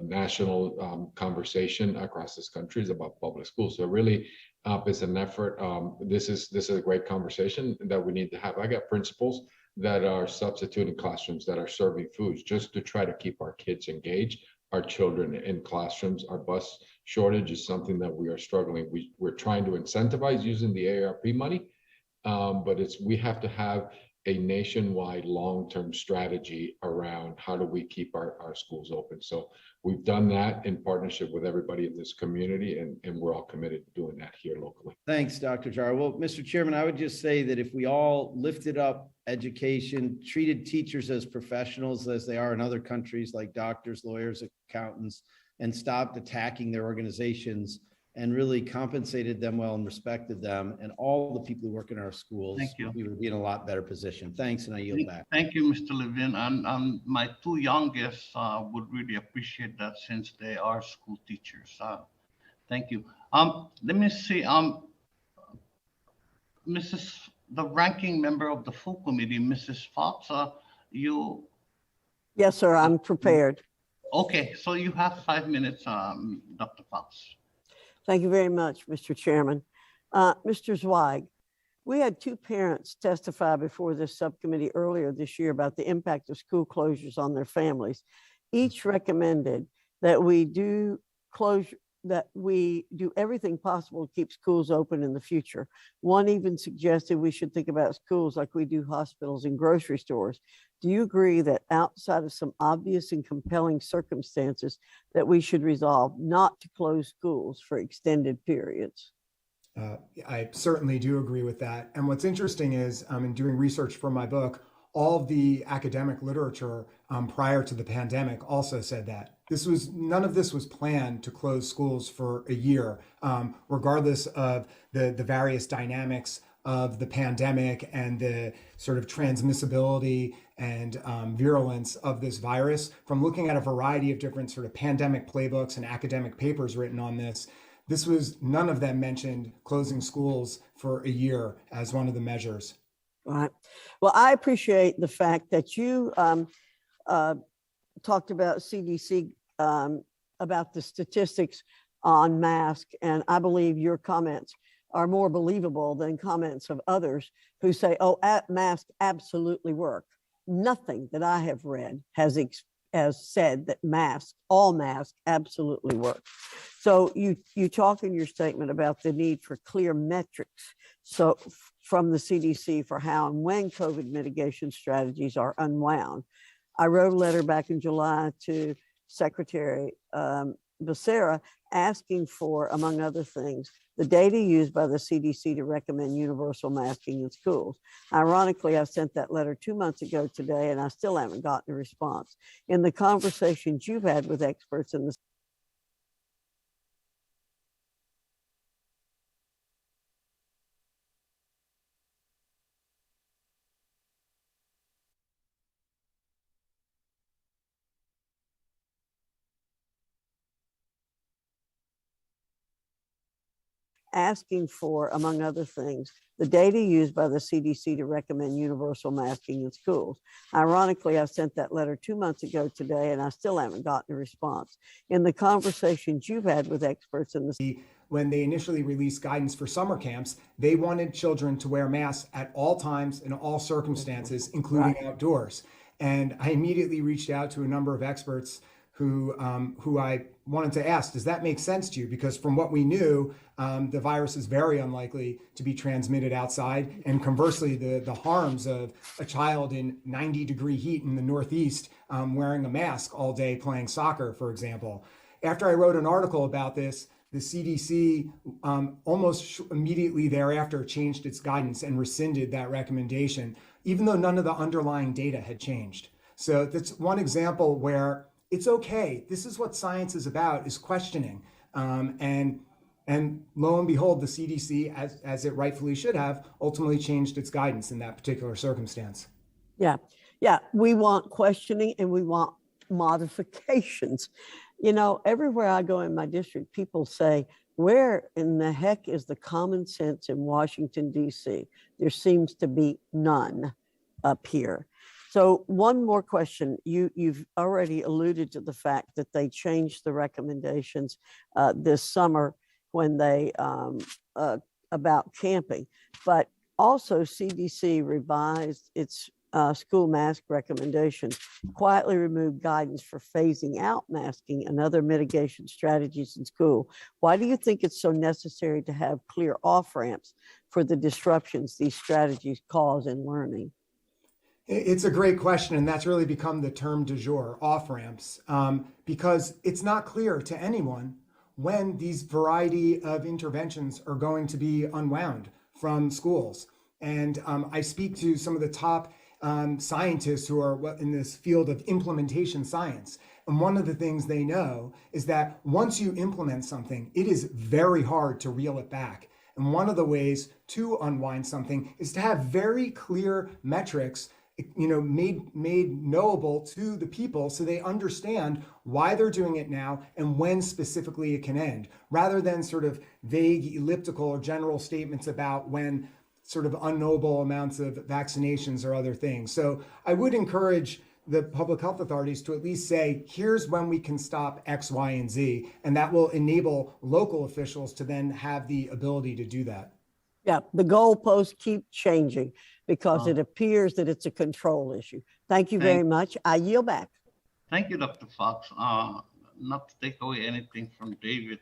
national conversation across this country is about public schools. So really it's an effort. This is a great conversation that we need to have. I got principals that are substituting classrooms, that are serving foods just to try to keep our kids engaged, our children in classrooms. Our bus shortage is something that we are struggling. We're trying to incentivize using the AARP money, but we have to have a nationwide long-term strategy around how do we keep our schools open. So we've done that in partnership with everybody in this community, and we're all committed to doing that here locally. Thanks, Dr. Jara. Well, Mr. Chairman, I would just say that if we all lifted up education, treated teachers as professionals as they are in other countries like doctors, lawyers, accountants, and stopped attacking their organizations and really compensated them well and respected them and all the people who work in our schools, we would be in a lot better position. Thanks, and I yield back. Thank you, Mr. Levin. And my two youngest would really appreciate that since they are school teachers. Thank you. Let me see, the ranking member of the full committee, Mrs. Fox, you? Yes, sir, I'm prepared. Okay, so you have 5 minutes, Dr. Fox. Thank you very much, Mr. Chairman. Mr. Zweig, We had two parents testify before this subcommittee earlier this year about the impact of school closures on their families. Each recommended that we do everything possible to keep schools open in the future. One even suggested we should think about schools like we do hospitals and grocery stores. Do you agree that outside of some obvious and compelling circumstances that we should resolve not to close schools for extended periods? I certainly do agree with that. And what's interesting is, in doing research for my book, all of the academic literature prior to the pandemic also said that. None of this was planned to close schools for a year, regardless of the various dynamics of the pandemic and the sort of transmissibility and virulence of this virus. From looking at a variety of different sort of pandemic playbooks and academic papers written on this, none of them mentioned closing schools for a year as one of the measures. Right. Well, I appreciate the fact that you talked about CDC, about the statistics on masks, and I believe your comments are more believable than comments of others who say, oh, masks absolutely work. Nothing that I have read has said that all masks absolutely work. So you talk in your statement about the need for clear metrics from the CDC for how and when COVID mitigation strategies are unwound. I wrote a letter back in July to Secretary Becerra asking for, among other things, the data used by the CDC to recommend universal masking in schools. Ironically, I sent that letter 2 months ago today, and I still haven't gotten a response. In the conversations you've had with experts in the asking for, among other things, the data used by the CDC to recommend universal masking in schools. Ironically, I sent that letter 2 months ago today, and I still haven't gotten a response. In the conversations you've had with experts in the when they initially released guidance for summer camps, they wanted children to wear masks at all times in all circumstances, including outdoors. And I immediately reached out to a number of experts who I wanted to ask, does that make sense to you? Because from what we knew, the virus is very unlikely to be transmitted outside. And conversely, the harms of a child in 90-degree heat in the Northeast wearing a mask all day playing soccer, for example. After I wrote an article about this, the CDC almost immediately thereafter changed its guidance and rescinded that recommendation, even though none of the underlying data had changed. So that's one example where it's okay. This is what science is about, is questioning. And lo and behold, the CDC, as it rightfully should have, ultimately changed its guidance in that particular circumstance. Yeah. We want questioning and we want modifications. You know, everywhere I go in my district, people say, where in the heck is the common sense in Washington, D.C.? There seems to be none up here. So one more question. You've already alluded to the fact that they changed the recommendations this summer when they about camping, but also CDC revised its school mask recommendations, quietly removed guidance for phasing out masking and other mitigation strategies in school. Why do you think it's so necessary to have clear off-ramps for the disruptions these strategies cause in learning? It's a great question, and that's really become the term du jour, off-ramps, because it's not clear to anyone when these variety of interventions are going to be unwound from schools. And I speak to some of the top scientists who are in this field of implementation science. And one of the things they know is that once you implement something, it is very hard to reel it back. And one of the ways to unwind something is to have very clear metrics, made knowable to the people so they understand why they're doing it now and when specifically it can end, rather than sort of vague, elliptical, or general statements about when sort of unknowable amounts of vaccinations or other things. So I would encourage the public health authorities to at least say, here's when we can stop X, Y, and Z, and that will enable local officials to then have the ability to do that. Yeah, the goalposts keep changing because Uh, it appears that it's a control issue. Thank you Thank- very much. I yield back. Thank you, Dr. Fox. Not to take away anything from David,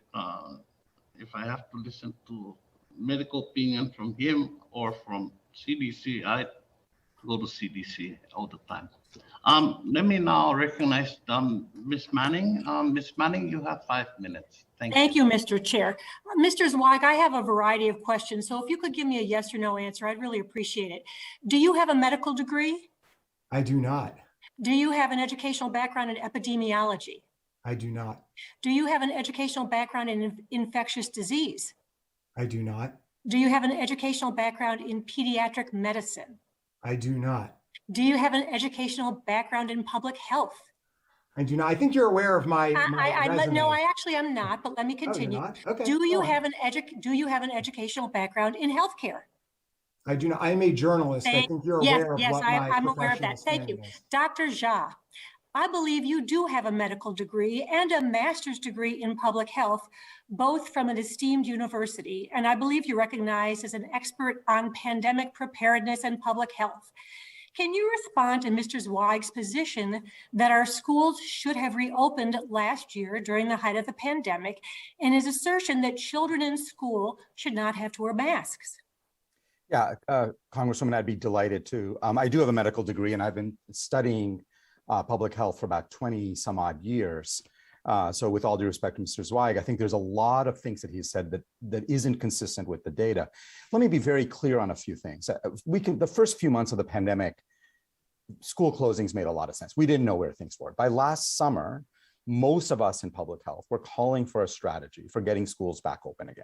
if I have to listen to medical opinion from him or from CDC, I go to CDC all the time. Let me now recognize Ms. Manning. Ms. Manning, you have 5 minutes. Thank you, Mr. Chair. Mr. Zweig, I have a variety of questions, so if you could give me a yes or no answer, I'd really appreciate it. Do you have a medical degree? I do not. Do you have an educational background in epidemiology? I do not. Do you have an educational background in infectious disease? I do not. Do you have an educational background in pediatric medicine? I do not. Do you have an educational background in public health? I do not. I think you're aware of my resume. No, I actually am not, but let me Oh, you're continue. not? Okay, Do you go on. have an educational background in healthcare? I do not. I am a journalist. I think you're aware of what my I'm aware of professional that. Thank you. standing is. Dr. Jha, I believe you do have a medical degree and a master's degree in public health, both from an esteemed university, and I believe you're recognized as an expert on pandemic preparedness and public health. Can you respond to Mr. Zweig's position that our schools should have reopened last year during the height of the pandemic, and his assertion that children in school should not have to wear masks? Yeah, Congresswoman, I'd be delighted to. I do have a medical degree and I've been studying public health for about 20 some odd years. So with all due respect to Mr. Zweig, I think there's a lot of things that he said that isn't consistent with the data. Let me be very clear on a few things. The first few months of the pandemic, school closings made a lot of sense. We didn't know where things were. By last summer, most of us in public health were calling for a strategy for getting schools back open again.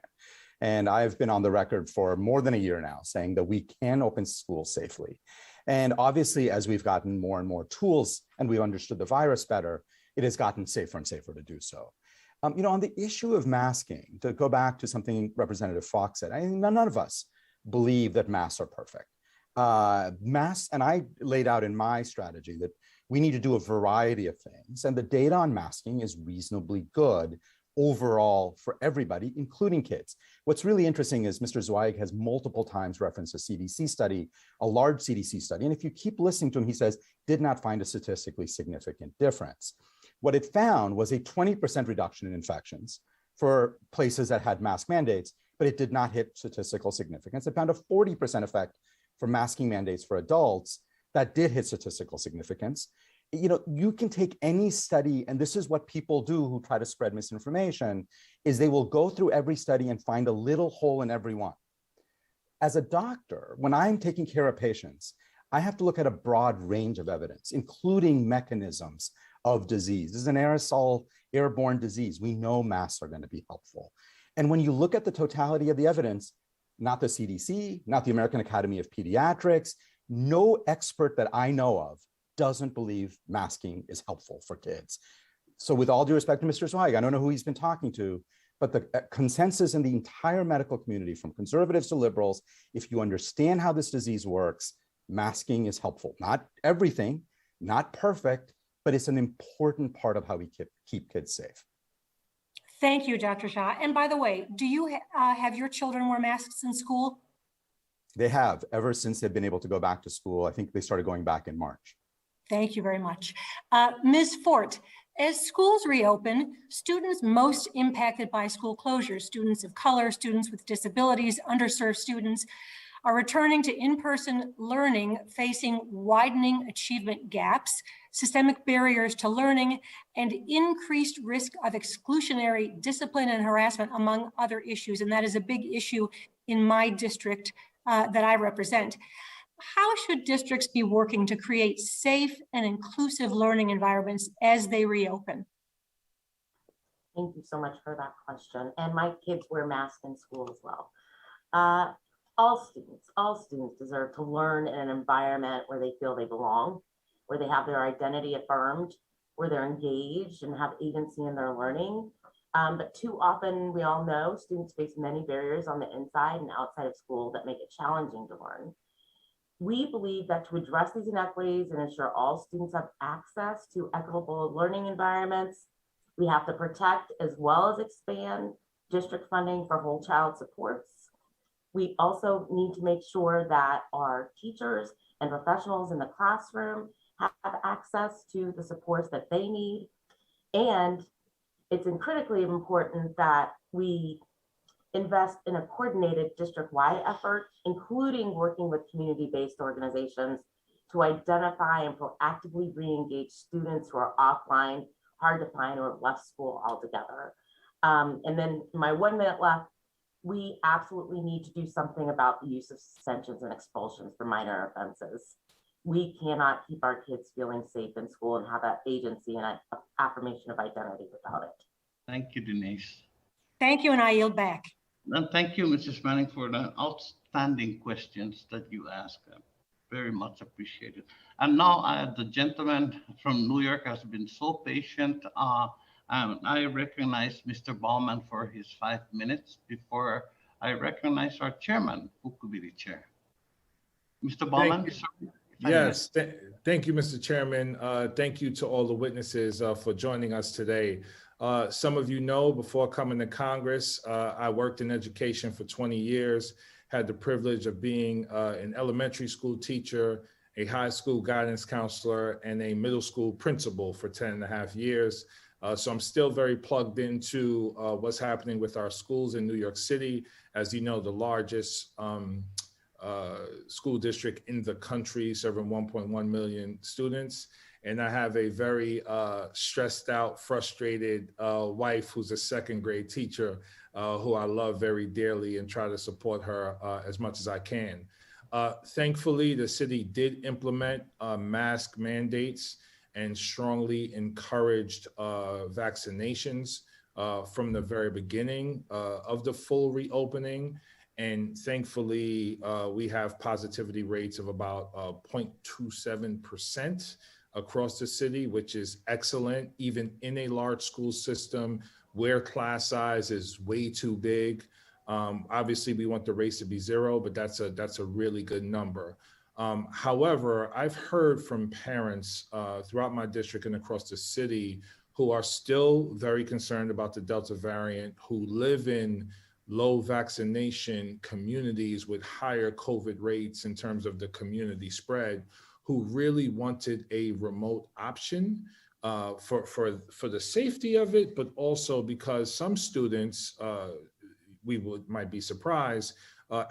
And I've been on the record for more than a year now saying that we can open schools safely. And obviously, as we've gotten more and more tools and we've understood the virus better, it has gotten safer and safer to do so. On the issue of masking, to go back to something Representative Fox said, none of us believe that masks are perfect. Masks, and I laid out in my strategy that we need to do a variety of things, and the data on masking is reasonably good overall for everybody, including kids. What's really interesting is Mr. Zweig has multiple times referenced a CDC study, a large CDC study, and if you keep listening to him, he says, did not find a statistically significant difference. What it found was a 20% reduction in infections for places that had mask mandates, but it did not hit statistical significance. It found a 40% effect for masking mandates for adults that did hit statistical significance. You can take any study, and this is what people do who try to spread misinformation, is they will go through every study and find a little hole in every one. As a doctor, when I'm taking care of patients, I have to look at a broad range of evidence, including mechanisms of disease. This is an airborne disease. We know masks are going to be helpful. And when you look at the totality of the evidence, not the CDC, not the American Academy of Pediatrics, no expert that I know of doesn't believe masking is helpful for kids. So with all due respect to Mr. Zweig, I don't know who he's been talking to, but the consensus in the entire medical community, from conservatives to liberals, if you understand how this disease works, masking is helpful. Not everything, not perfect, but it's an important part of how we keep kids safe. Thank you, Dr. Jha. And by the way, do you have your children wear masks in school? They have, ever since they've been able to go back to school. I think they started going back in March. Thank you very much. Ms. Fort, as schools reopen, students most impacted by school closures, students of color, students with disabilities, underserved students, are returning to in-person learning, facing widening achievement gaps, systemic barriers to learning, and increased risk of exclusionary discipline and harassment, among other issues. And that is a big issue in my district that I represent. How should districts be working to create safe and inclusive learning environments as they reopen? Thank you so much for that question. And my kids wear masks in school as well. All students deserve to learn in an environment where they feel they belong, where they have their identity affirmed, where they're engaged and have agency in their learning. But too often, we all know, students face many barriers on the inside and outside of school that make it challenging to learn. We believe that to address these inequities and ensure all students have access to equitable learning environments, we have to protect as well as expand district funding for whole child supports. We also need to make sure that our teachers and professionals in the classroom have access to the supports that they need. And it's critically important that we invest in a coordinated district-wide effort, including working with community-based organizations to identify and proactively re-engage students who are offline, hard to find, or have left school altogether. And then my 1 minute left, we absolutely need to do something about the use of suspensions and expulsions for minor offenses. We cannot keep our kids feeling safe in school and have that agency and an affirmation of identity without it. Thank you, Denise. Thank you, and I yield back. And thank you, Mrs. Manning, for the outstanding questions that you asked. Very much appreciated. And now the gentleman from New York has been so patient. I recognize Mr. Baumann for his 5 minutes before I recognize our chairman, who could be the chair. Mr. Baumann? Yes, thank you, Mr. Chairman. Thank you to all the witnesses for joining us today. Some of you know, before coming to Congress, I worked in education for 20 years, had the privilege of being an elementary school teacher, a high school guidance counselor, and a middle school principal for 10.5 years. So I'm still very plugged into what's happening with our schools in New York City. As you know, the largest school district in the country, serving 1.1 million students. And I have a very stressed out, frustrated wife who's a second grade teacher who I love very dearly and try to support her as much as I can. Thankfully, the city did implement mask mandates and strongly encouraged vaccinations from the very beginning of the full reopening. And thankfully, we have positivity rates of about 0.27% across the city, which is excellent, even in a large school system where class size is way too big. Obviously, we want the rates to be 0, but that's a really good number. However, I've heard from parents throughout my district and across the city who are still very concerned about the Delta variant, who live in low vaccination communities with higher COVID rates in terms of the community spread, who really wanted a remote option for the safety of it, but also because some students, might be surprised,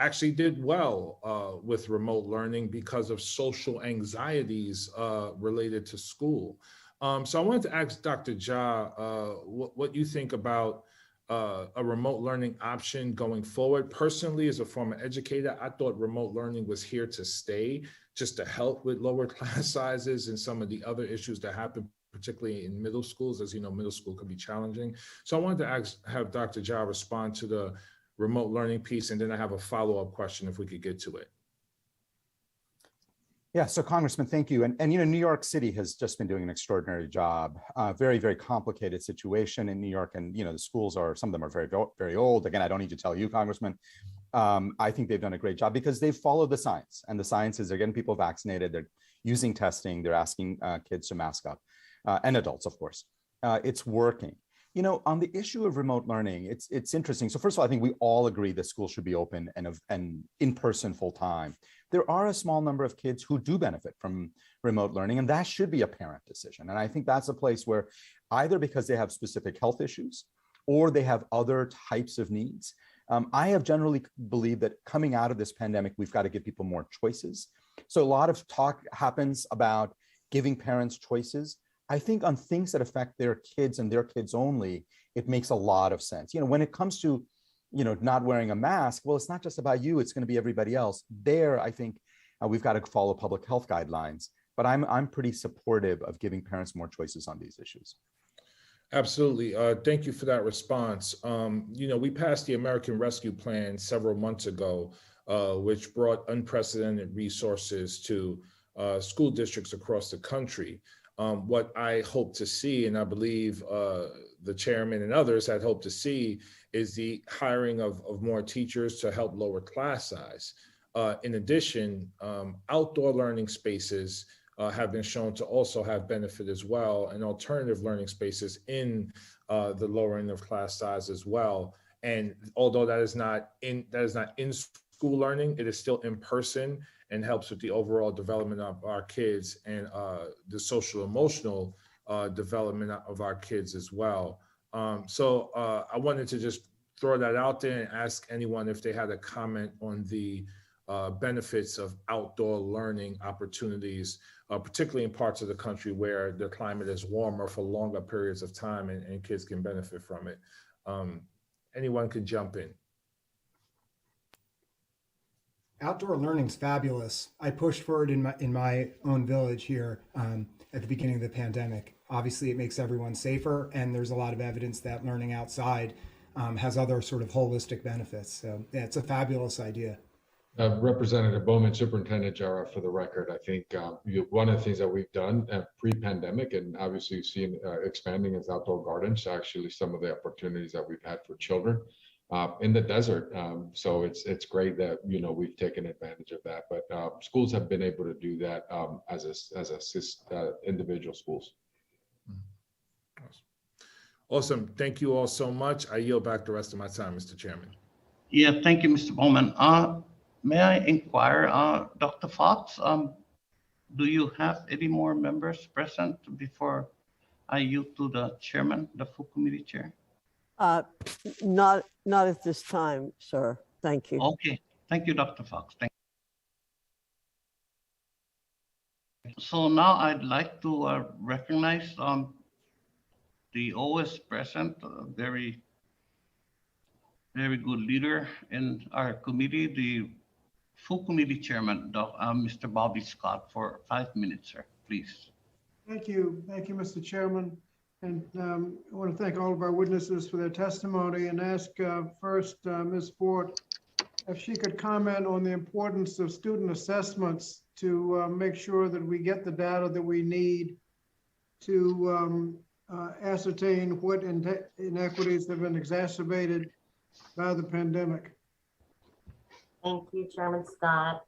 actually did well with remote learning because of social anxieties related to school. So I wanted to ask Dr. Jha what you think about a remote learning option going forward. Personally, as a former educator, I thought remote learning was here to stay, just to help with lower class sizes and some of the other issues that happen, particularly in middle schools. As you know, middle school can be challenging. So I wanted to have Dr. Jha respond to the remote learning piece, and then I have a follow-up question if we could get to it. Yeah, so Congressman, thank you. And New York City has just been doing an extraordinary job. Very, very complicated situation in New York. And, the schools some of them are very, very old. Again, I don't need to tell you, Congressman. I think they've done a great job because they've followed the science. And the science is they're getting people vaccinated. They're using testing. They're asking kids to mask up and adults, of course. It's working. On the issue of remote learning, it's interesting. So first of all, I think we all agree that schools should be open and in person full time. There are a small number of kids who do benefit from remote learning, and that should be a parent decision. And I think that's a place where either because they have specific health issues or they have other types of needs. I have generally believed that coming out of this pandemic, we've got to give people more choices. So a lot of talk happens about giving parents choices. I think on things that affect their kids and their kids only, it makes a lot of sense. When it comes to, not wearing a mask, well, it's not just about you, it's going to be everybody else. There, I think we've got to follow public health guidelines, but I'm pretty supportive of giving parents more choices on these issues. Absolutely. Thank you for that response. We passed the American Rescue Plan several months ago, which brought unprecedented resources to school districts across the country. What I hope to see, and I believe the chairman and others had hoped to see, is the hiring of more teachers to help lower class size. In addition, outdoor learning spaces have been shown to also have benefit as well, and alternative learning spaces in the lowering of class size as well. And although that is not in school learning. It is still in person and helps with the overall development of our kids and the social emotional development of our kids as well. So I wanted to just throw that out there and ask anyone if they had a comment on the benefits of outdoor learning opportunities, particularly in parts of the country where the climate is warmer for longer periods of time and kids can benefit from it. Anyone can jump in. Outdoor learning's fabulous. I pushed for it in my own village here at the beginning of the pandemic. Obviously, it makes everyone safer, and there's a lot of evidence that learning outside has other sort of holistic benefits. So yeah, it's a fabulous idea. Representative Bowman, Superintendent Jara, for the record, I think one of the things that we've done pre-pandemic, and obviously you've seen expanding is outdoor gardens, actually some of the opportunities that we've had for children in the desert. So it's great that, you know, we've taken advantage of that, but schools have been able to do that as individual schools. Awesome. Thank you all so much. I yield back the rest of my time, Mr. Chairman. Yeah, thank you, Mr. Bowman. May I inquire, Dr. Fox, do you have any more members present before I yield to the chairman, the full committee chair? Not at this time, sir. Thank you. Okay, thank you, Dr. Fox. Thank you. So now I'd like to recognize the OS present, very good leader in our committee, the full committee chairman, Mr. Bobby Scott, for 5 minutes, sir, please. Thank you, Mr. Chairman. And I want to thank all of our witnesses for their testimony and ask first Ms. Ford if she could comment on the importance of student assessments to make sure that we get the data that we need to ascertain what inequities have been exacerbated by the pandemic. Thank you, Chairman Scott.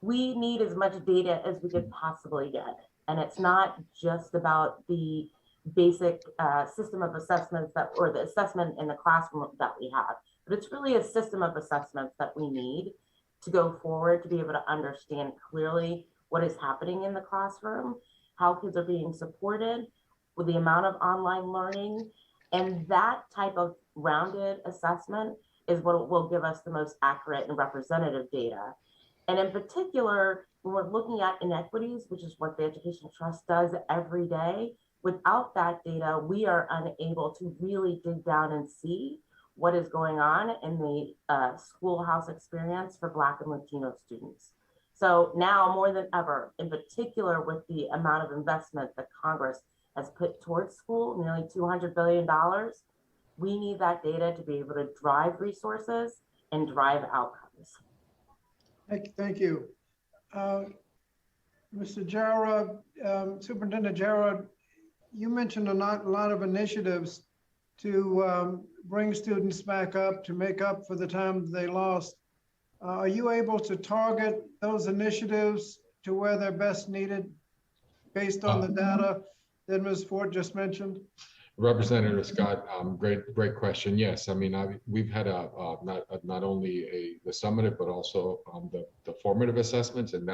We need as much data as we could possibly get. And it's not just about the basic system of assessments or the assessment in the classroom that we have, but it's really a system of assessments that we need to go forward to be able to understand clearly what is happening in the classroom, how kids are being supported with the amount of online learning. And that type of rounded assessment is what will give us the most accurate and representative data. And in particular, when we're looking at inequities, which is what the Education Trust does every day, without that data, we are unable to really dig down and see what is going on in the schoolhouse experience for Black and Latino students. So now more than ever, in particular with the amount of investment that Congress has put towards school, nearly $200 billion, we need that data to be able to drive resources and drive outcomes. Thank you. Mr. Jara, Superintendent Jara, you mentioned a lot of initiatives to bring students back up, to make up for the time they lost. Are you able to target those initiatives to where they're best needed based on the data that Ms. Ford just mentioned? Representative Scott, great question. Yes, I mean, we've had not only the summative, but also the formative assessments, and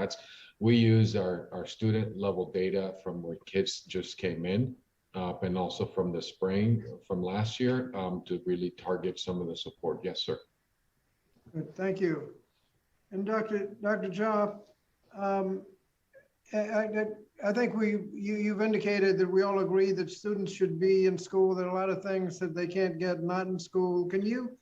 we use our student level data from where kids just came in, and also from the spring from last year to really target some of the support. Yes, sir. Good, thank you. And Dr. Jha, I think you've indicated that we all agree that students should be in school. There are a lot of things that they can't get not in school. Can you,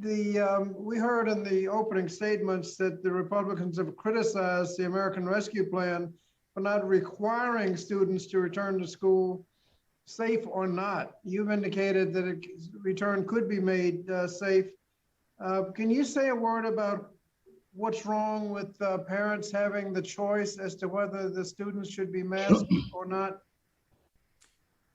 we heard in the opening statements that the Republicans have criticized the American Rescue Plan for not requiring students to return to school, safe or not. You've indicated that a return could be made safe. Can you say a word about what's wrong with parents having the choice as to whether the students should be masked or not?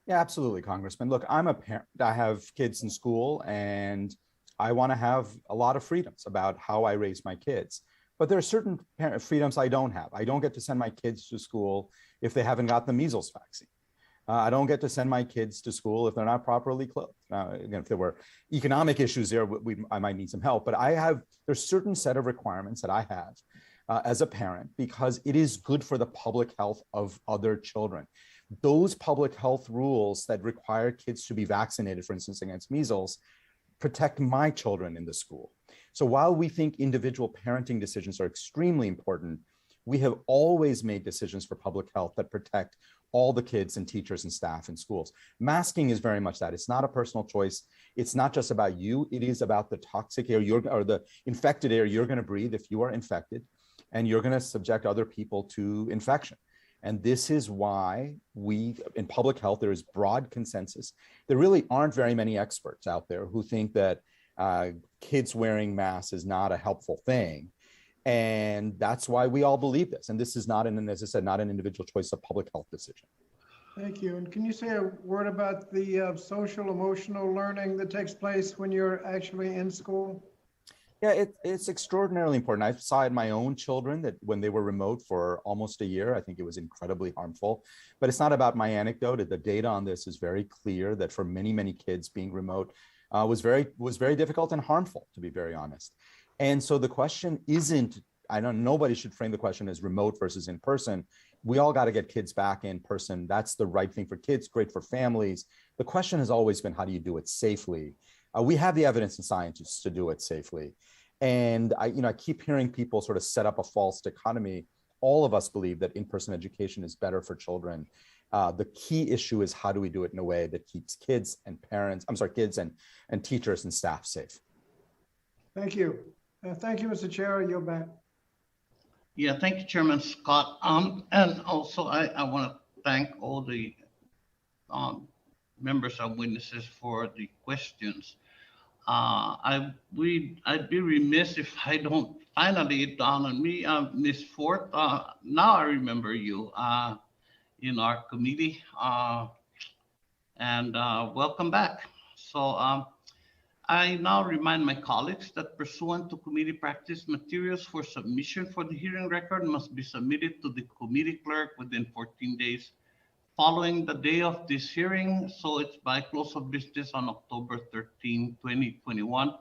Yeah, absolutely, Congressman. Look, I'm a parent. I have kids in school, and I want to have a lot of freedoms about how I raise my kids. But there are certain freedoms I don't have. I don't get to send my kids to school if they haven't got the measles vaccine. I don't get to send my kids to school if they're not properly clothed. Again, if there were economic issues there, I might need some help, but there's certain set of requirements that I have as a parent because it is good for the public health of other children. Those public health rules that require kids to be vaccinated, for instance, against measles, protect my children in the school. So while we think individual parenting decisions are extremely important, we have always made decisions for public health that protect all the kids and teachers and staff in schools. Masking is very much that. It's not a personal choice. It's not just about you. It is about the toxic air or the infected air you're going to breathe if you are infected, and you're going to subject other people to infection. And this is why in public health, there is broad consensus. There really aren't very many experts out there who think that kids wearing masks is not a helpful thing. And that's why we all believe this. And this is not, as I said, not an individual choice, a public health decision. Thank you. And can you say a word about the social emotional learning that takes place when you're actually in school? Yeah, it's extraordinarily important. I saw in my own children that when they were remote for almost a year, I think it was incredibly harmful. But it's not about my anecdote. The data on this is very clear that for many, many kids, being remote was very difficult and harmful, to be very honest. And so the question isn't, nobody should frame the question as remote versus in person. We all got to get kids back in person. That's the right thing for kids, great for families. The question has always been, how do you do it safely? We have the evidence and science to do it safely. And I keep hearing people sort of set up a false dichotomy. All of us believe that in-person education is better for children. The key issue is how do we do it in a way that keeps kids and teachers and staff safe. Thank you. Thank you, Mr. Chair. You're back. Yeah, thank you, Chairman Scott. And also I want to thank all the members and witnesses for the questions. I'd be remiss if I don't finally it dawn on me, Ms. Fort. Now I remember you in our committee, and welcome back. So I now remind my colleagues that pursuant to committee practice, materials for submission for the hearing record must be submitted to the committee clerk within 14 days following the day of this hearing. So it's by close of business on October 13, 2021,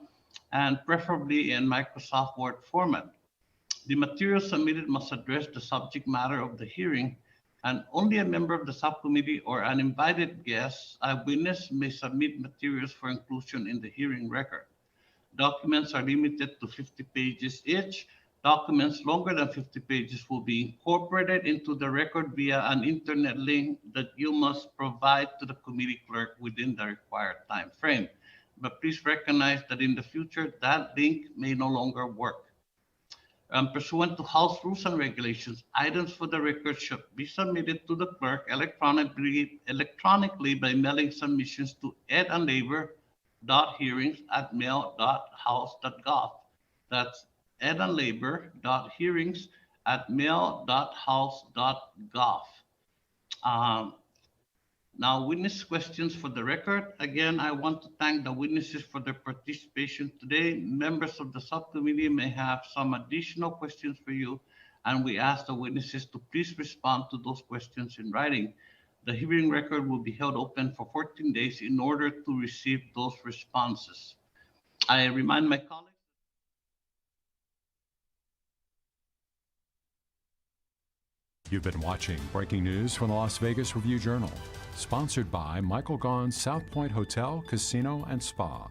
and preferably in Microsoft Word format. The material submitted must address the subject matter of the hearing, and only a member of the subcommittee or an invited guest, a witness, may submit materials for inclusion in the hearing record. Documents are limited to 50 pages each. Documents longer than 50 pages will be incorporated into the record via an internet link that you must provide to the committee clerk within the required time frame. But please recognize that in the future, that link may no longer work. Pursuant to House rules and regulations, items for the record should be submitted to the clerk electronically by mailing submissions to edanlabor.hearings@mail.house.gov. That's edanlabor.hearings@mail.house.gov. Now, witness questions for the record. Again, I want to thank the witnesses for their participation today. Members of the subcommittee may have some additional questions for you, and we ask the witnesses to please respond to those questions in writing. The hearing record will be held open for 14 days in order to receive those responses. I remind my colleagues. You've been watching breaking news from the Las Vegas Review-Journal, sponsored by Michael Gaughan's South Point Hotel, Casino, and Spa.